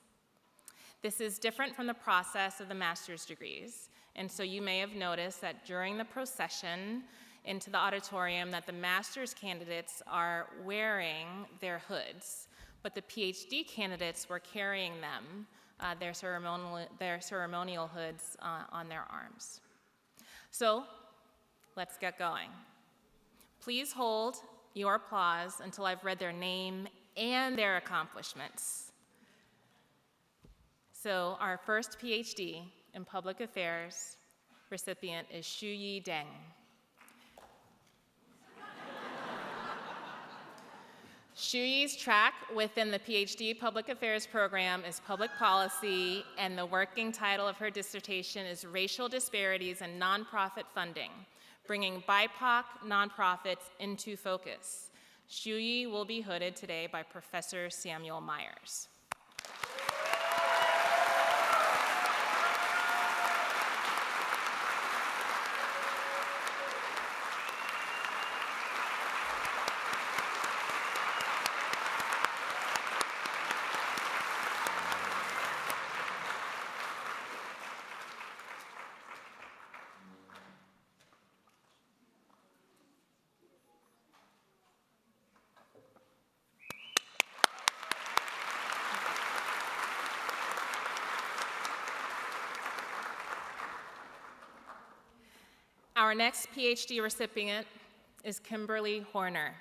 This is different from the process of the master's degrees, and so you may have noticed that during the procession into the auditorium that the master's candidates are wearing their hoods, but the PhD candidates were carrying them, their ceremonial hoods on their arms. So, let's get going. Please hold your applause until I've read their name and their accomplishments. So our first PhD in Public Affairs recipient is Shuyi Deng. Shuyi's track within the PhD Public Affairs program is Public Policy, and the working title of her dissertation is Racial Disparities in Nonprofit Funding, bringing BIPOC nonprofits into focus. Shuyi will be hooded today by Professor Samuel Myers. Our next PhD recipient is Kimberly Horner.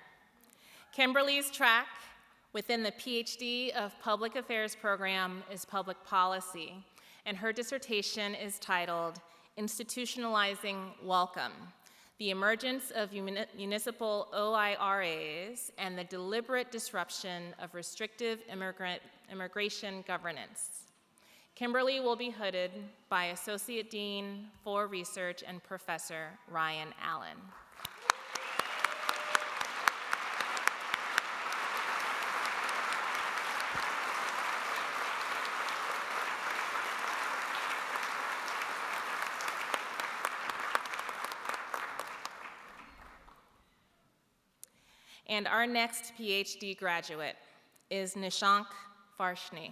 Kimberly's track within the PhD of Public Affairs program is Public Policy, and her dissertation is titled Institutionalizing Welcome, the Emergence of Municipal OIRAs and the Deliberate Disruption of Restrictive Immigration Governance. Kimberly will be hooded by Associate Dean for Research and Professor Ryan Allen. And our next PhD graduate is Nishank Varshni.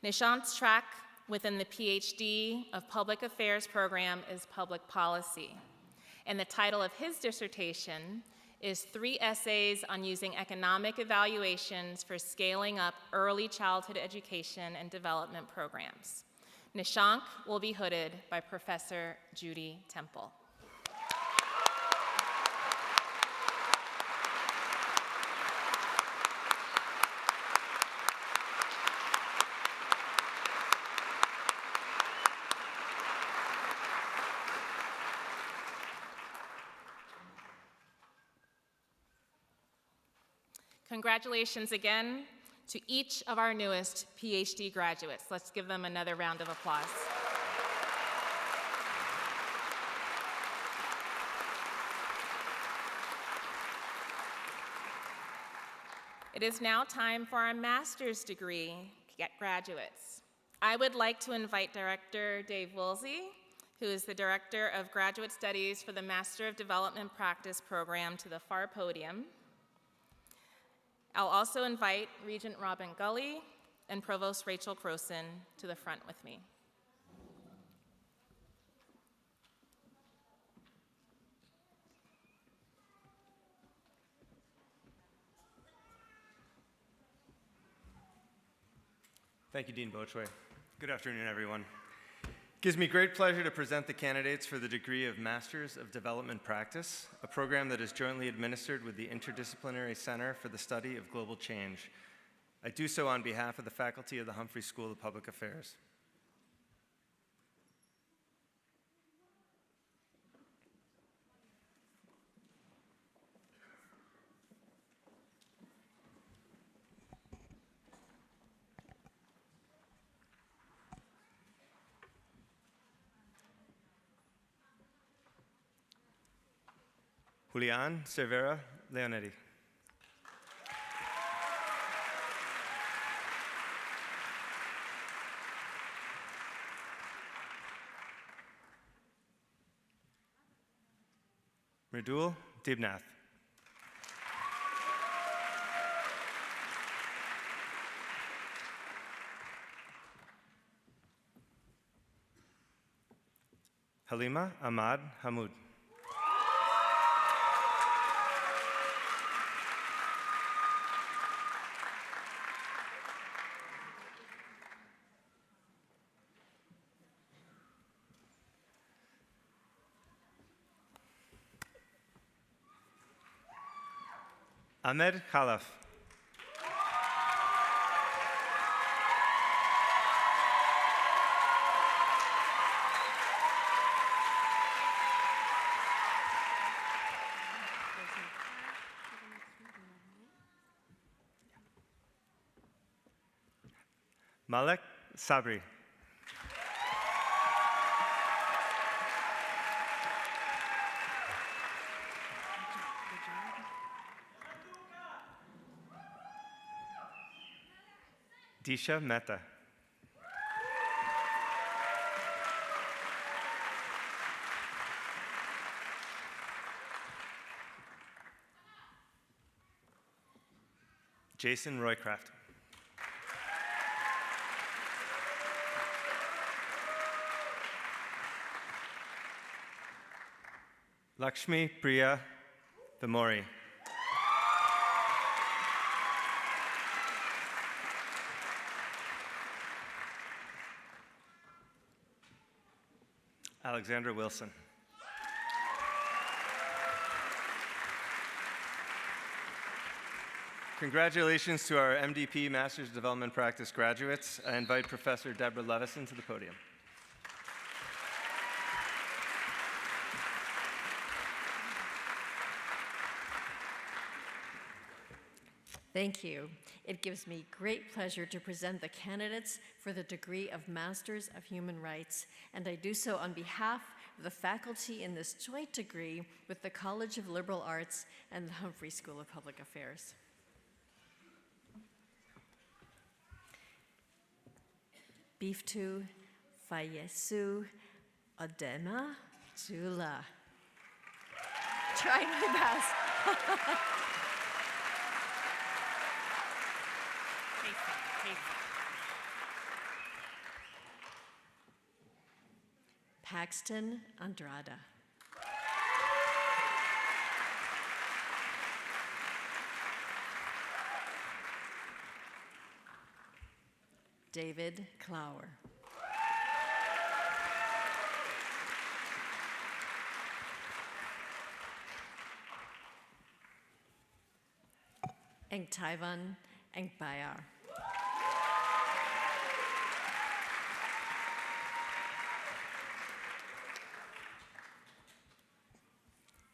Nishank's track within the PhD of Public Affairs program is Public Policy, and the title of his dissertation is 3 essays on using economic evaluations for scaling up early childhood education and development programs. Nishank will be hooded by Professor Judy Temple. Congratulations again to each of our newest PhD graduates. Let's give them another round of applause. It is now time for our master's degree graduates. I would like to invite Director Dave Woolsey, who is the Director of Graduate Studies for the Master of Development Practice program, to the far podium. I'll also invite Regent Robin Gully and Provost Rachel Croson to the front with me. Thank you, Dean Bochwe. Good afternoon, everyone. It gives me great pleasure to present the candidates for the degree of Masters of Development Practice, a program that is jointly administered with the Interdisciplinary Center for the Study of Global Change. I do so on behalf of the faculty of the Humphrey School of Public Affairs. Julian Cervera Leonetti. Mridul Dibnath. Halima Ahmad Hamoud. Ahmed Khalaf. Malek Sabri. Disha Mehta. Jason Roycraft. Lakshmi Priya Vimori. Alexandra Wilson. Congratulations to our MDP Master's Development Practice graduates. I invite Professor Deborah Levison to the podium. Thank you. It gives me great pleasure to present the candidates for the degree of Masters of Human Rights, and I do so on behalf of the faculty in this joint degree with the College of Liberal Arts and the Humphrey School of Public Affairs. Biftu Fayesu Adema Jula. Trying my best. Paxton Andrada. David Clower. Engtaivan Engbayar.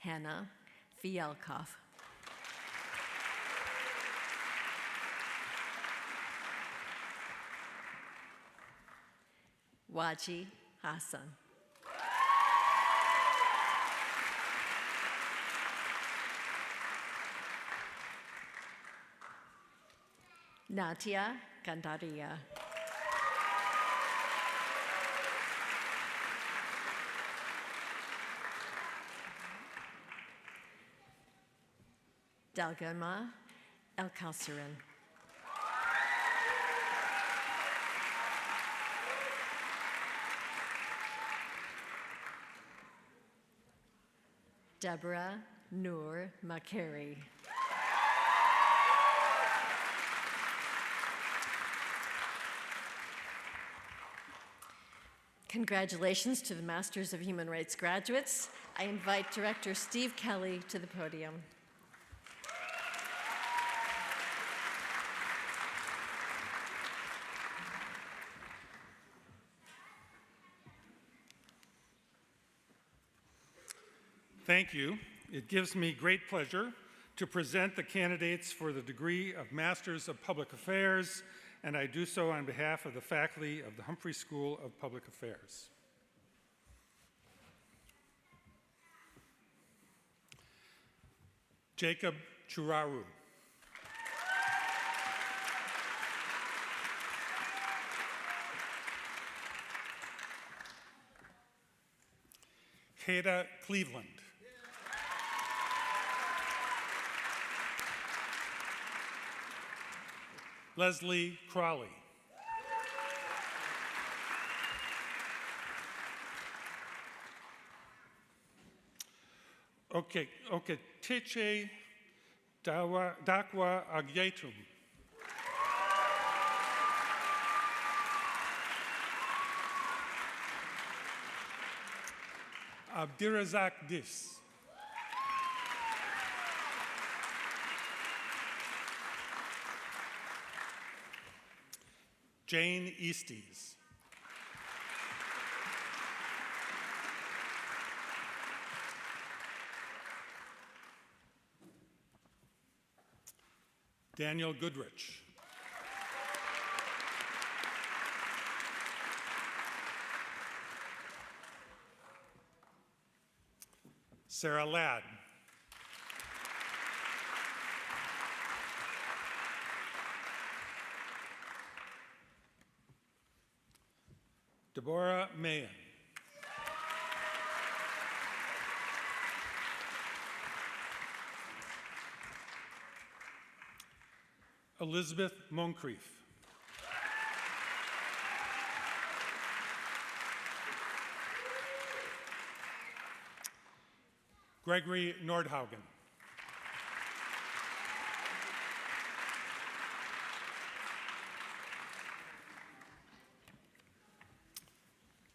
Hannah Fialkov. Waji Hassan. Natia Gandaria. Dalgama El Kalsurin. Deborah Noor Makari. Congratulations to the Masters of Human Rights graduates. I invite Director Steve Kelly to the podium. Thank you. It gives me great pleasure to present the candidates for the degree of Masters of Public Affairs, and I do so on behalf of the faculty of the Humphrey School of Public Affairs. Jacob Churaru. Hada Cleveland. Leslie Crawley. Oketiche Dakwa Agyetum. Abdirazak Dis. Jane Easties. Daniel Goodrich. Sarah Ladd. Deborah Mahan. Elizabeth Moncrief. Gregory Nordhaugen.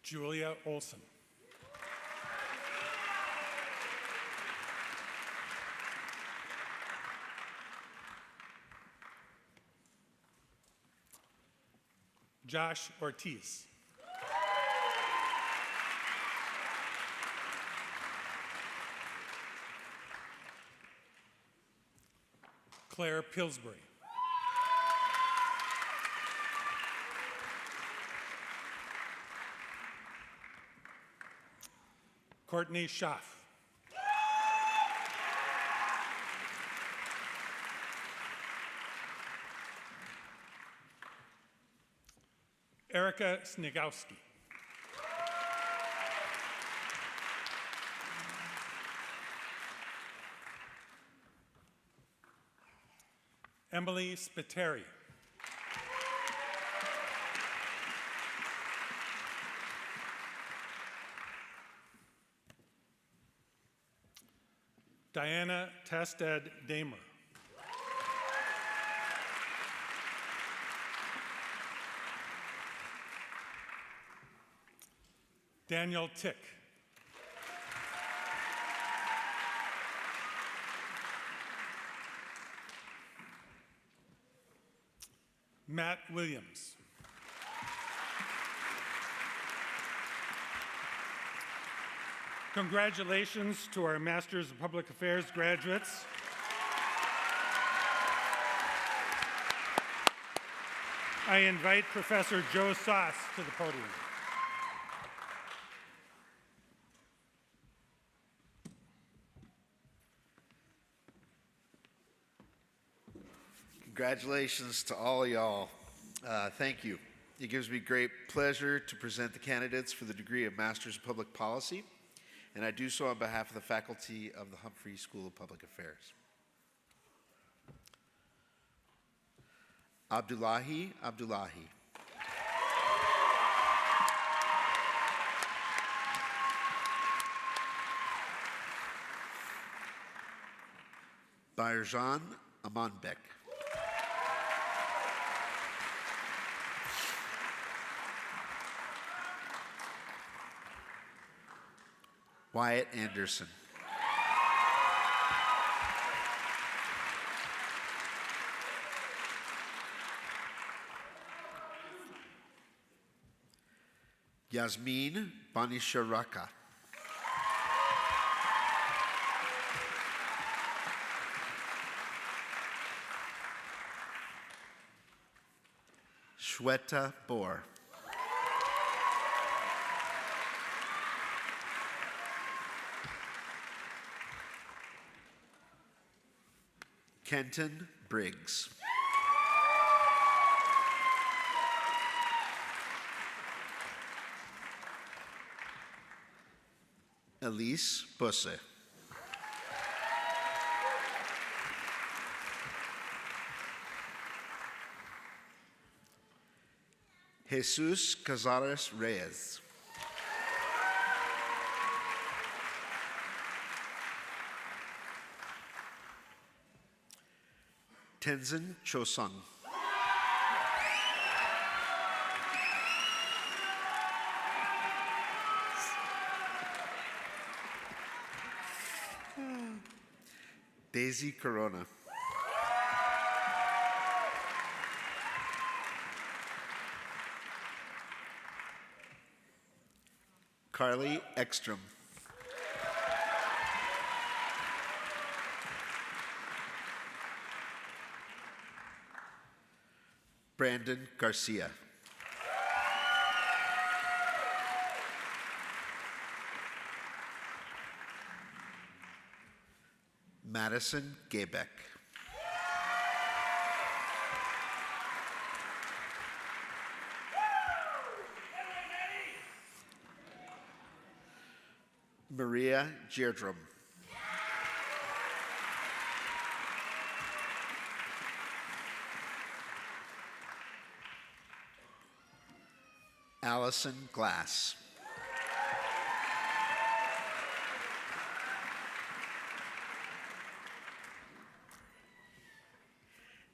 Julia Olson. Josh Ortiz. Claire Pillsbury. Courtney Schaff. Erica Snigowski. Emily Spiteri. Diana Tested Damer. Daniel Tick. Matt Williams. Congratulations to our Masters of Public Affairs graduates. I invite Professor Joe Sauce to the podium. Congratulations to all y'all. Thank you. It gives me great pleasure to present the candidates for the degree of Master's of Public Policy, and I do so on behalf of the faculty of the Humphrey School of Public Affairs. Abdullahi Abdullahi. Bayerjan Amanbek. Wyatt Anderson. Yasmin Banisharaka. Shweta Bohr. Kenton Briggs. Elise Busse. Jesus Cazares Reyes. Tenzin Chosung. Daisy Corona. Carly Ekstrom. Brandon Garcia. Madison Gaybeck. Maria Gierdrum. Allison Glass.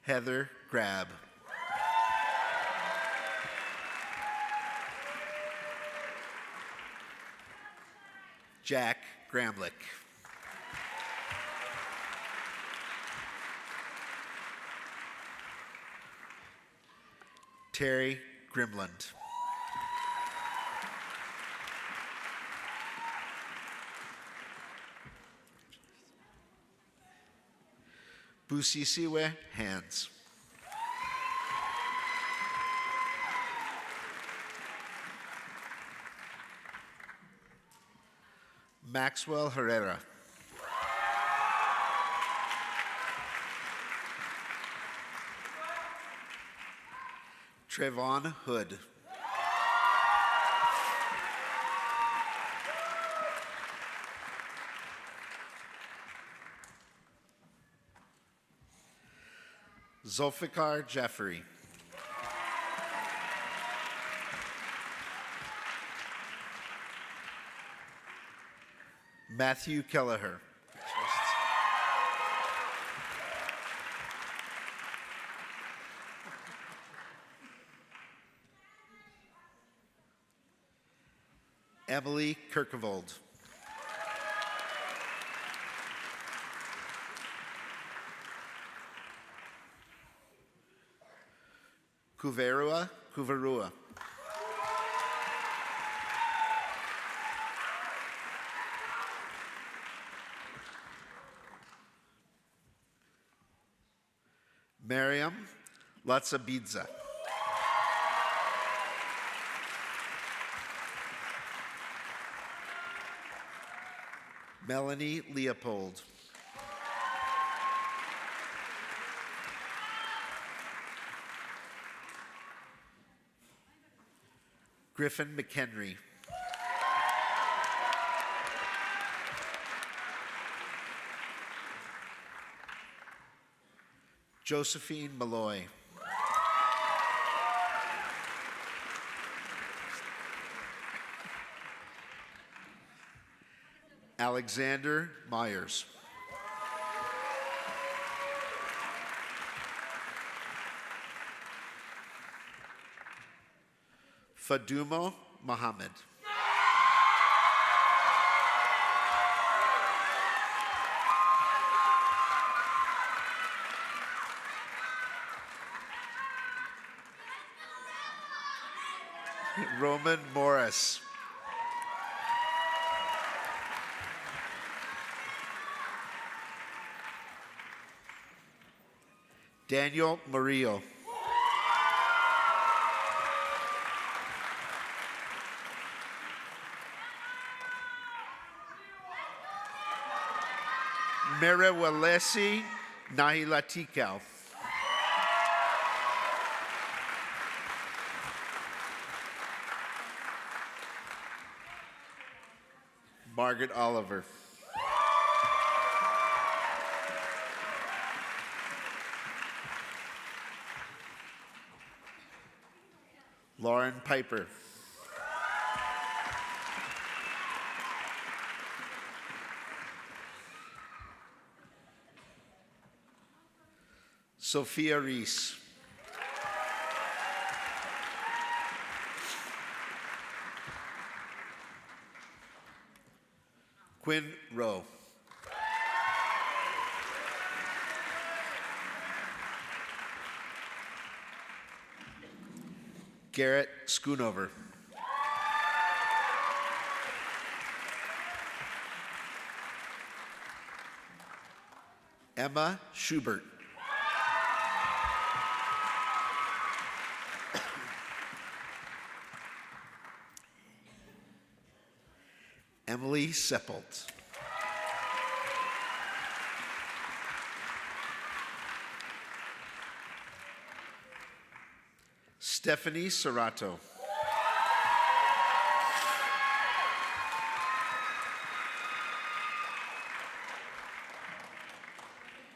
Heather Grab. Jack Gramlich. Terry Grimland. Busisiwe Hands. Maxwell Herrera. Trayvon Hood. Zulfikar Jeffrey. Matthew Kelleher. Emily Kirkevold. Kuverua. Miriam Latsabidza. Melanie Leopold. Griffin McHenry. Josephine Malloy. Alexander Myers. Fadumo Mohammed. Roman Morris. Daniel Murillo. Merewalesi Nahilatikau. Margaret Oliver. Lauren Piper. Sophia Reese. Quinn Rowe. Garrett Schoonover. Emma Schubert. Emily Seppelt. Stephanie Serrato.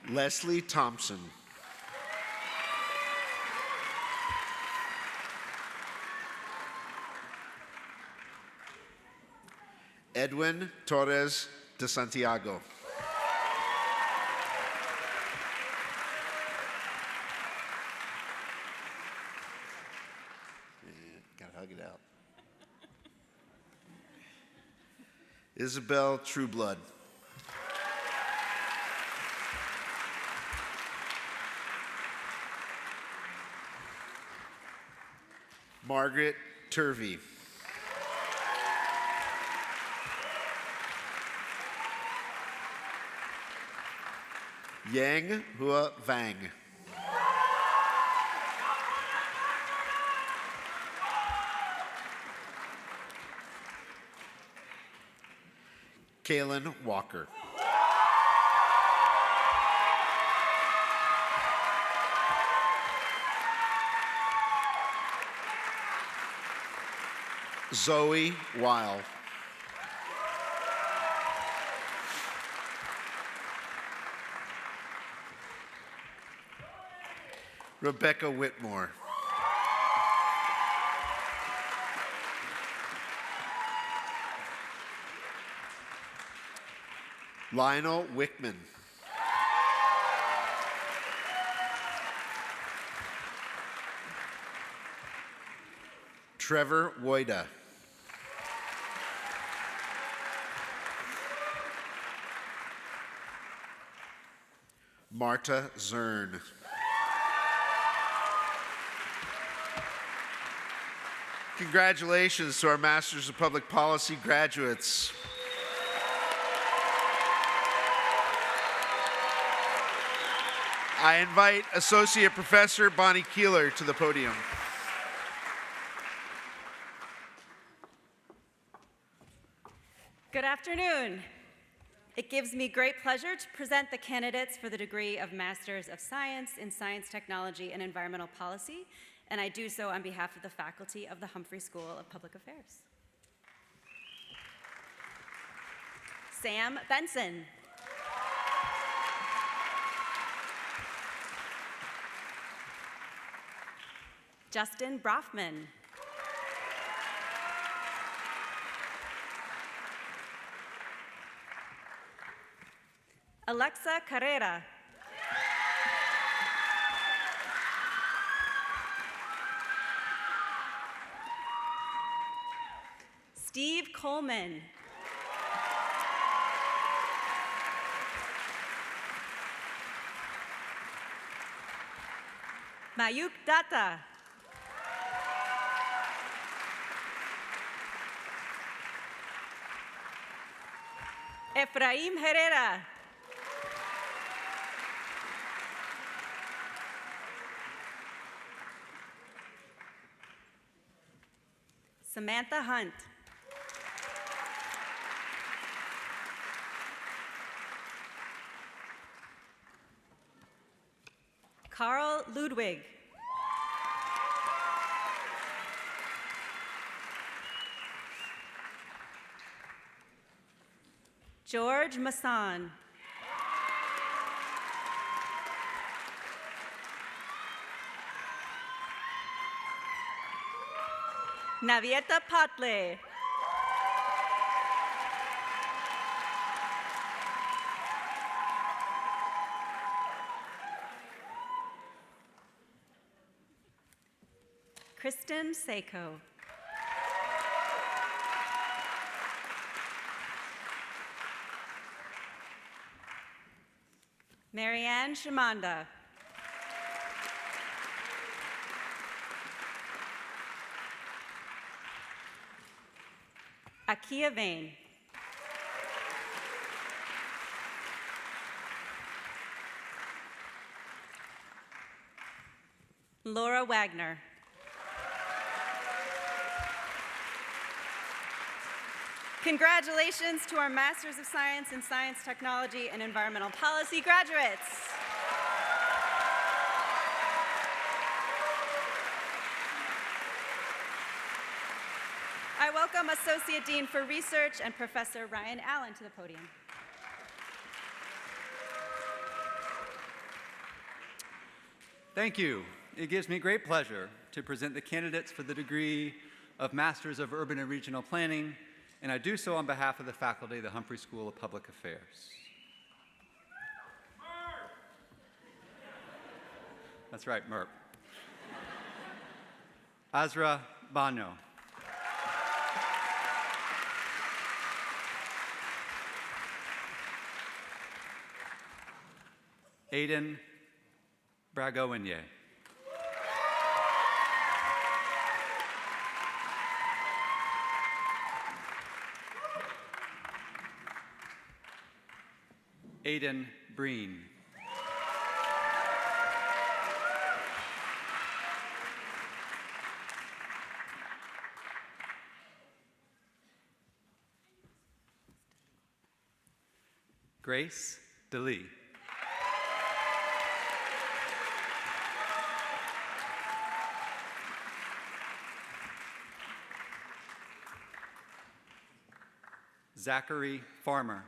Leslie Thompson. Edwin Torres de Santiago. Gotta hug it out. Isabel Trueblood. Margaret Turvey. Yang Hua Vang. Kaylin Walker. Zoe Weil. Rebecca Whitmore. Lionel Wickman. Trevor Woida. Marta Zern. Congratulations to our Masters of Public Policy graduates. I invite Associate Professor Bonnie Keeler to the podium. Good afternoon. It gives me great pleasure to present the candidates for the degree of Masters of Science in Science, Technology, and Environmental Policy, and I do so on behalf of the faculty of the Humphrey School of Public Affairs. Sam Benson. Justin Brofman. Alexa Carrera. Steve Coleman. Mayuk Datta. Efraim Herrera. Samantha Hunt. Carl Ludwig. George Masson. Navieta Patle. Kristen Seiko. Marianne Shimanda. Akia Vane. Laura Wagner. Congratulations to our Masters of Science in Science, Technology, and Environmental Policy graduates. I welcome Associate Dean for Research and Professor Ryan Allen to the podium. Thank you. It gives me great pleasure to present the candidates for the degree of Masters of Urban and Regional Planning, and I do so on behalf of the faculty of the Humphrey School of Public Affairs. That's right, MERP. Azra Bano. Aiden Bragowenye. Aiden Breen. Grace DeLee. Zachary Farmer.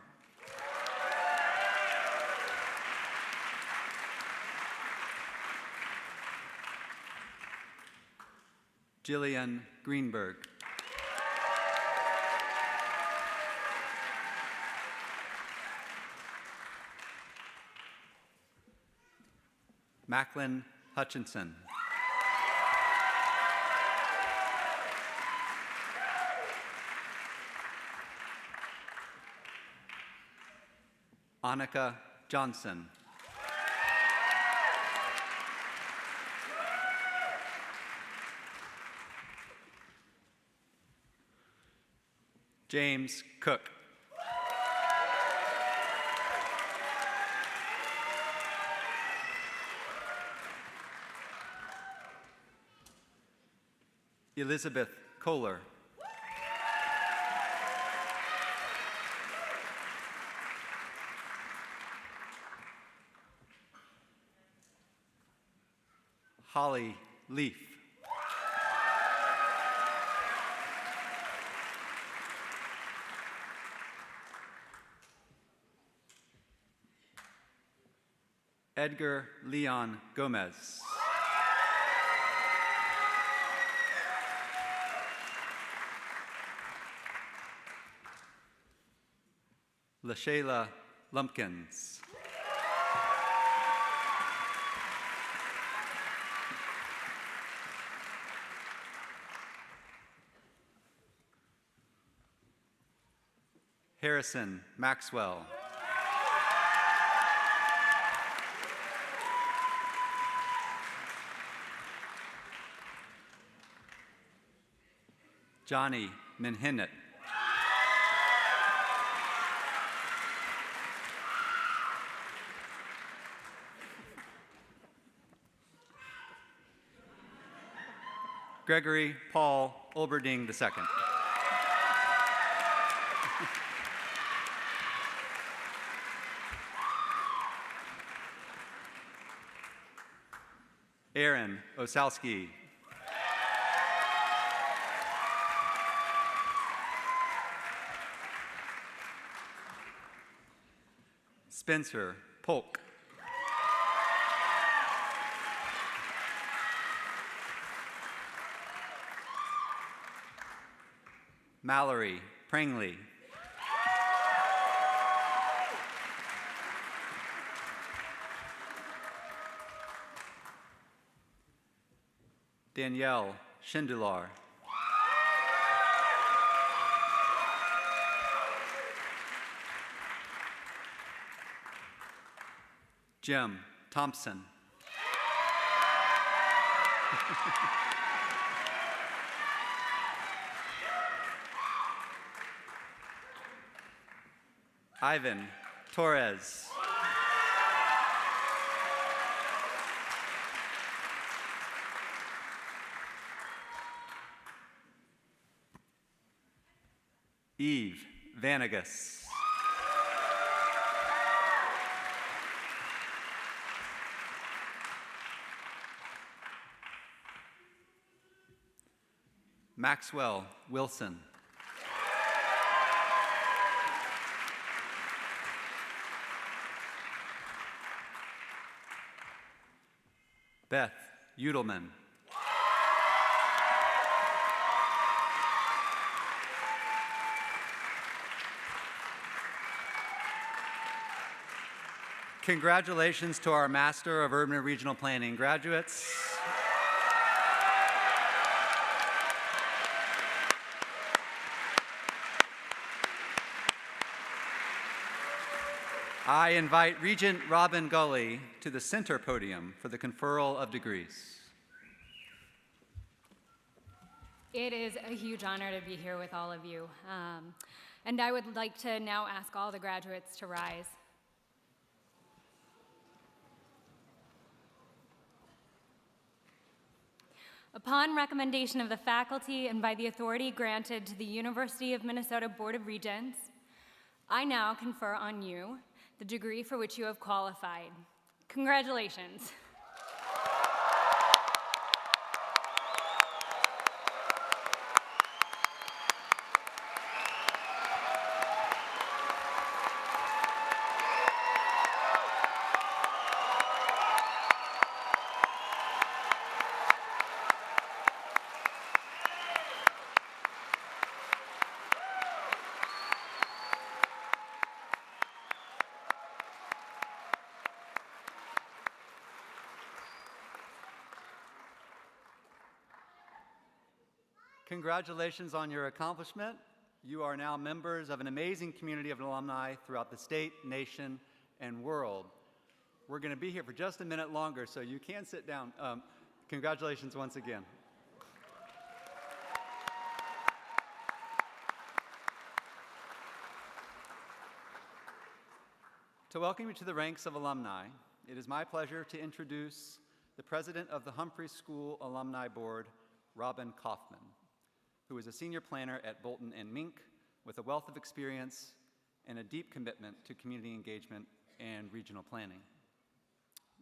Jillian Greenberg. Macklin Hutchinson. Annika Johnson. James Cook. Elizabeth Kohler. Holly Leaf. Edgar Leon Gomez. LaShayla Lumpkins. Harrison Maxwell. Johnny Menhinnet. Gregory Paul Olberding II. Aaron Osalski. Spencer Polk. Mallory Prangley. Danielle Schindelar. Jim Thompson. Ivan Torres. Eve Vanegas. Maxwell Wilson. Beth Udelman. Congratulations to our Master of Urban and Regional Planning graduates. I invite Regent Robin Gully to the center podium for the conferral of degrees. It is a huge honor to be here with all of you. And I would like to now ask all the graduates to rise. Upon recommendation of the faculty and by the authority granted to the University of Minnesota Board of Regents, I now confer on you the degree for which you have qualified. Congratulations. Congratulations on your accomplishment. You are now members of an amazing community of alumni throughout the state, nation, and world. We're going to be here for just a minute longer, so you can sit down. Congratulations once again. To welcome you to the ranks of alumni, it is my pleasure to introduce the president of the Humphrey School Alumni Board, Robin Kaufman, who is a senior planner at Bolton and Mink with a wealth of experience and a deep commitment to community engagement and regional planning.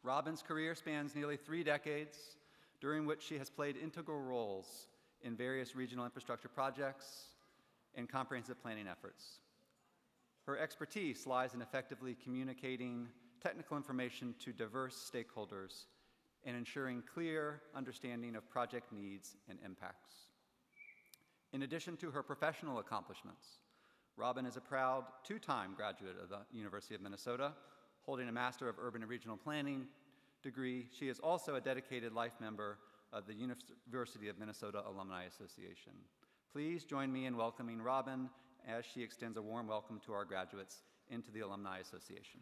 Robin's career spans nearly 3 decades, during which she has played integral roles in various regional infrastructure projects and comprehensive planning efforts. Her expertise lies in effectively communicating technical information to diverse stakeholders and ensuring clear understanding of project needs and impacts. In addition to her professional accomplishments, Robin is a proud 2-time graduate of the University of Minnesota, holding a Master of Urban and Regional Planning degree. She is also a dedicated life member of the University of Minnesota Alumni Association. Please join me in welcoming Robin as she extends a warm welcome to our graduates into the Alumni Association.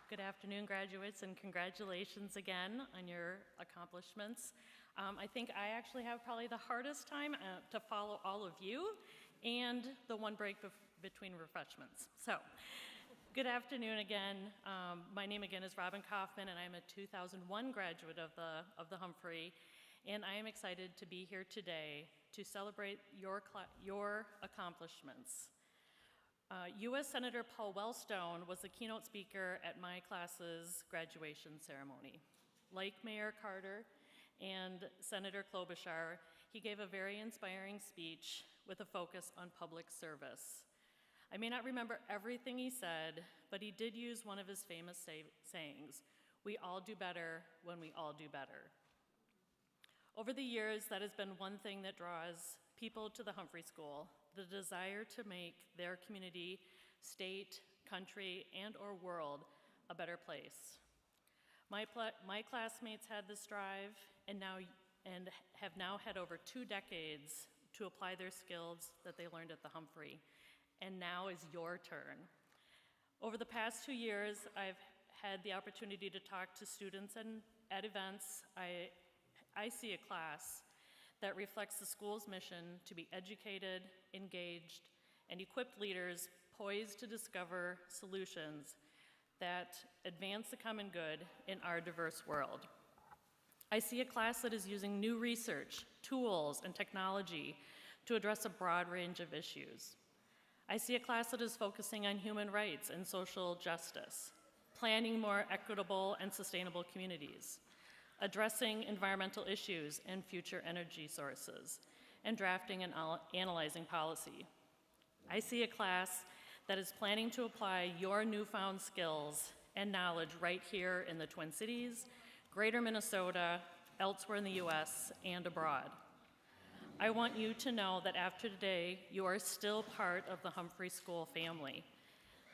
Good afternoon, graduates, and congratulations again on your accomplishments. I think I actually have probably the hardest time to follow all of you and the one break between refreshments. So, Good afternoon again. My name again is Robin Kaufman, and I'm a 2001 graduate of the Humphrey, and I am excited to be here today to celebrate your accomplishments. U.S. Senator Paul Wellstone was the keynote speaker at my class's graduation ceremony. Like Mayor Carter and Senator Klobuchar, he gave a very inspiring speech with a focus on public service. I may not remember everything he said, but he did use one of his famous sayings, "We all do better when we all do better." Over the years, that has been one thing that draws people to the Humphrey School, the desire to make their community, state, country, and/or world a better place. My classmates had this drive and have now had over 2 decades to apply their skills that they learned at the Humphrey. And now is your turn. Over the past 2 years, I've had the opportunity to talk to students and at events. I see a class that reflects the school's mission to be educated, engaged, and equipped leaders poised to discover solutions that advance the common good in our diverse world. I see a class that is using new research, tools, and technology to address a broad range of issues. I see a class that is focusing on human rights and social justice, planning more equitable and sustainable communities, addressing environmental issues and future energy sources, and drafting and analyzing policy. I see a class that is planning to apply your newfound skills and knowledge right here in the Twin Cities, Greater Minnesota, elsewhere in the US, and abroad. I want you to know that after today, you are still part of the Humphrey School family.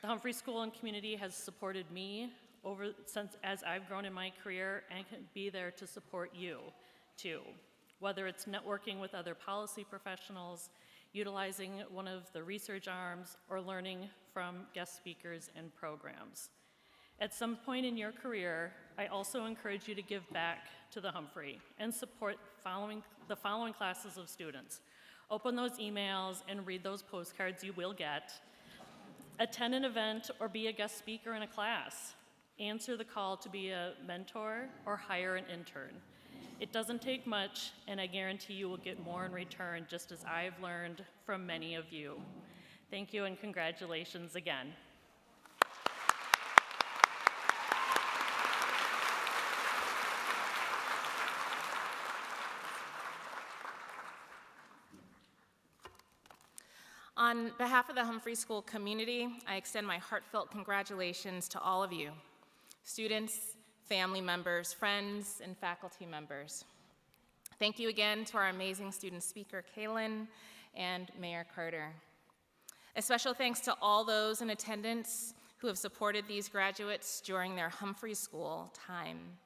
The Humphrey School and community has supported me as I've grown in my career, and can be there to support you too, whether it's networking with other policy professionals, utilizing one of the research arms, or learning from guest speakers and programs. At some point in your career, I also encourage you to give back to the Humphrey and support the following classes of students. Open those emails and read those postcards you will get. Attend an event or be a guest speaker in a class. Answer the call to be a mentor or hire an intern. It doesn't take much, and I guarantee you will get more in return, just as I've learned from many of you. Thank you and congratulations again. On behalf of the Humphrey School community, I extend my heartfelt congratulations to all of you, students, family members, friends, and faculty members. Thank you again to our amazing student speaker, Kaylin, and Mayor Carter. A special thanks to all those in attendance who have supported these graduates during their Humphrey School time.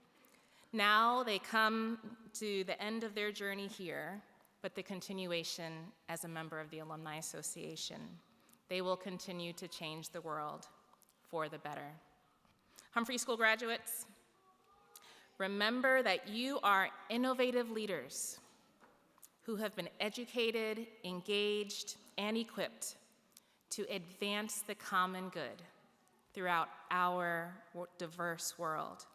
Now they come to the end of their journey here, but the continuation as a member of the Alumni Association. They will continue to change the world for the better. Humphrey School graduates, remember that you are innovative leaders who have been educated, engaged, and equipped to advance the common good throughout our diverse world.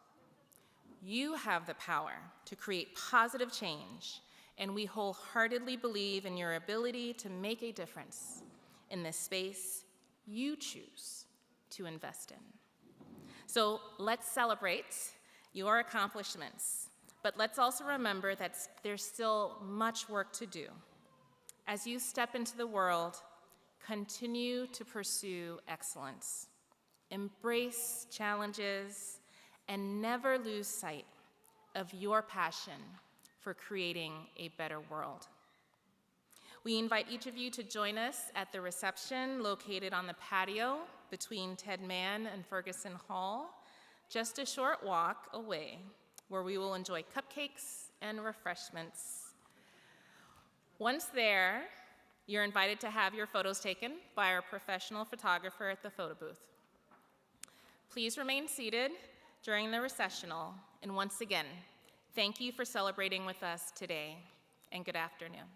You have the power to create positive change, and we wholeheartedly believe in your ability to make a difference in the space you choose to invest in. So let's celebrate your accomplishments, but let's also remember that there's still much work to do. As you step into the world, continue to pursue excellence, embrace challenges, and never lose sight of your passion for creating a better world. We invite each of you to join us at the reception located on the patio between Ted Mann and Ferguson Hall, just a short walk away, where we will enjoy cupcakes and refreshments. Once there, you're invited to have your photos taken by our professional photographer at the photo booth. Please remain seated during the recessional, and once again, thank you for celebrating with us today, and good afternoon.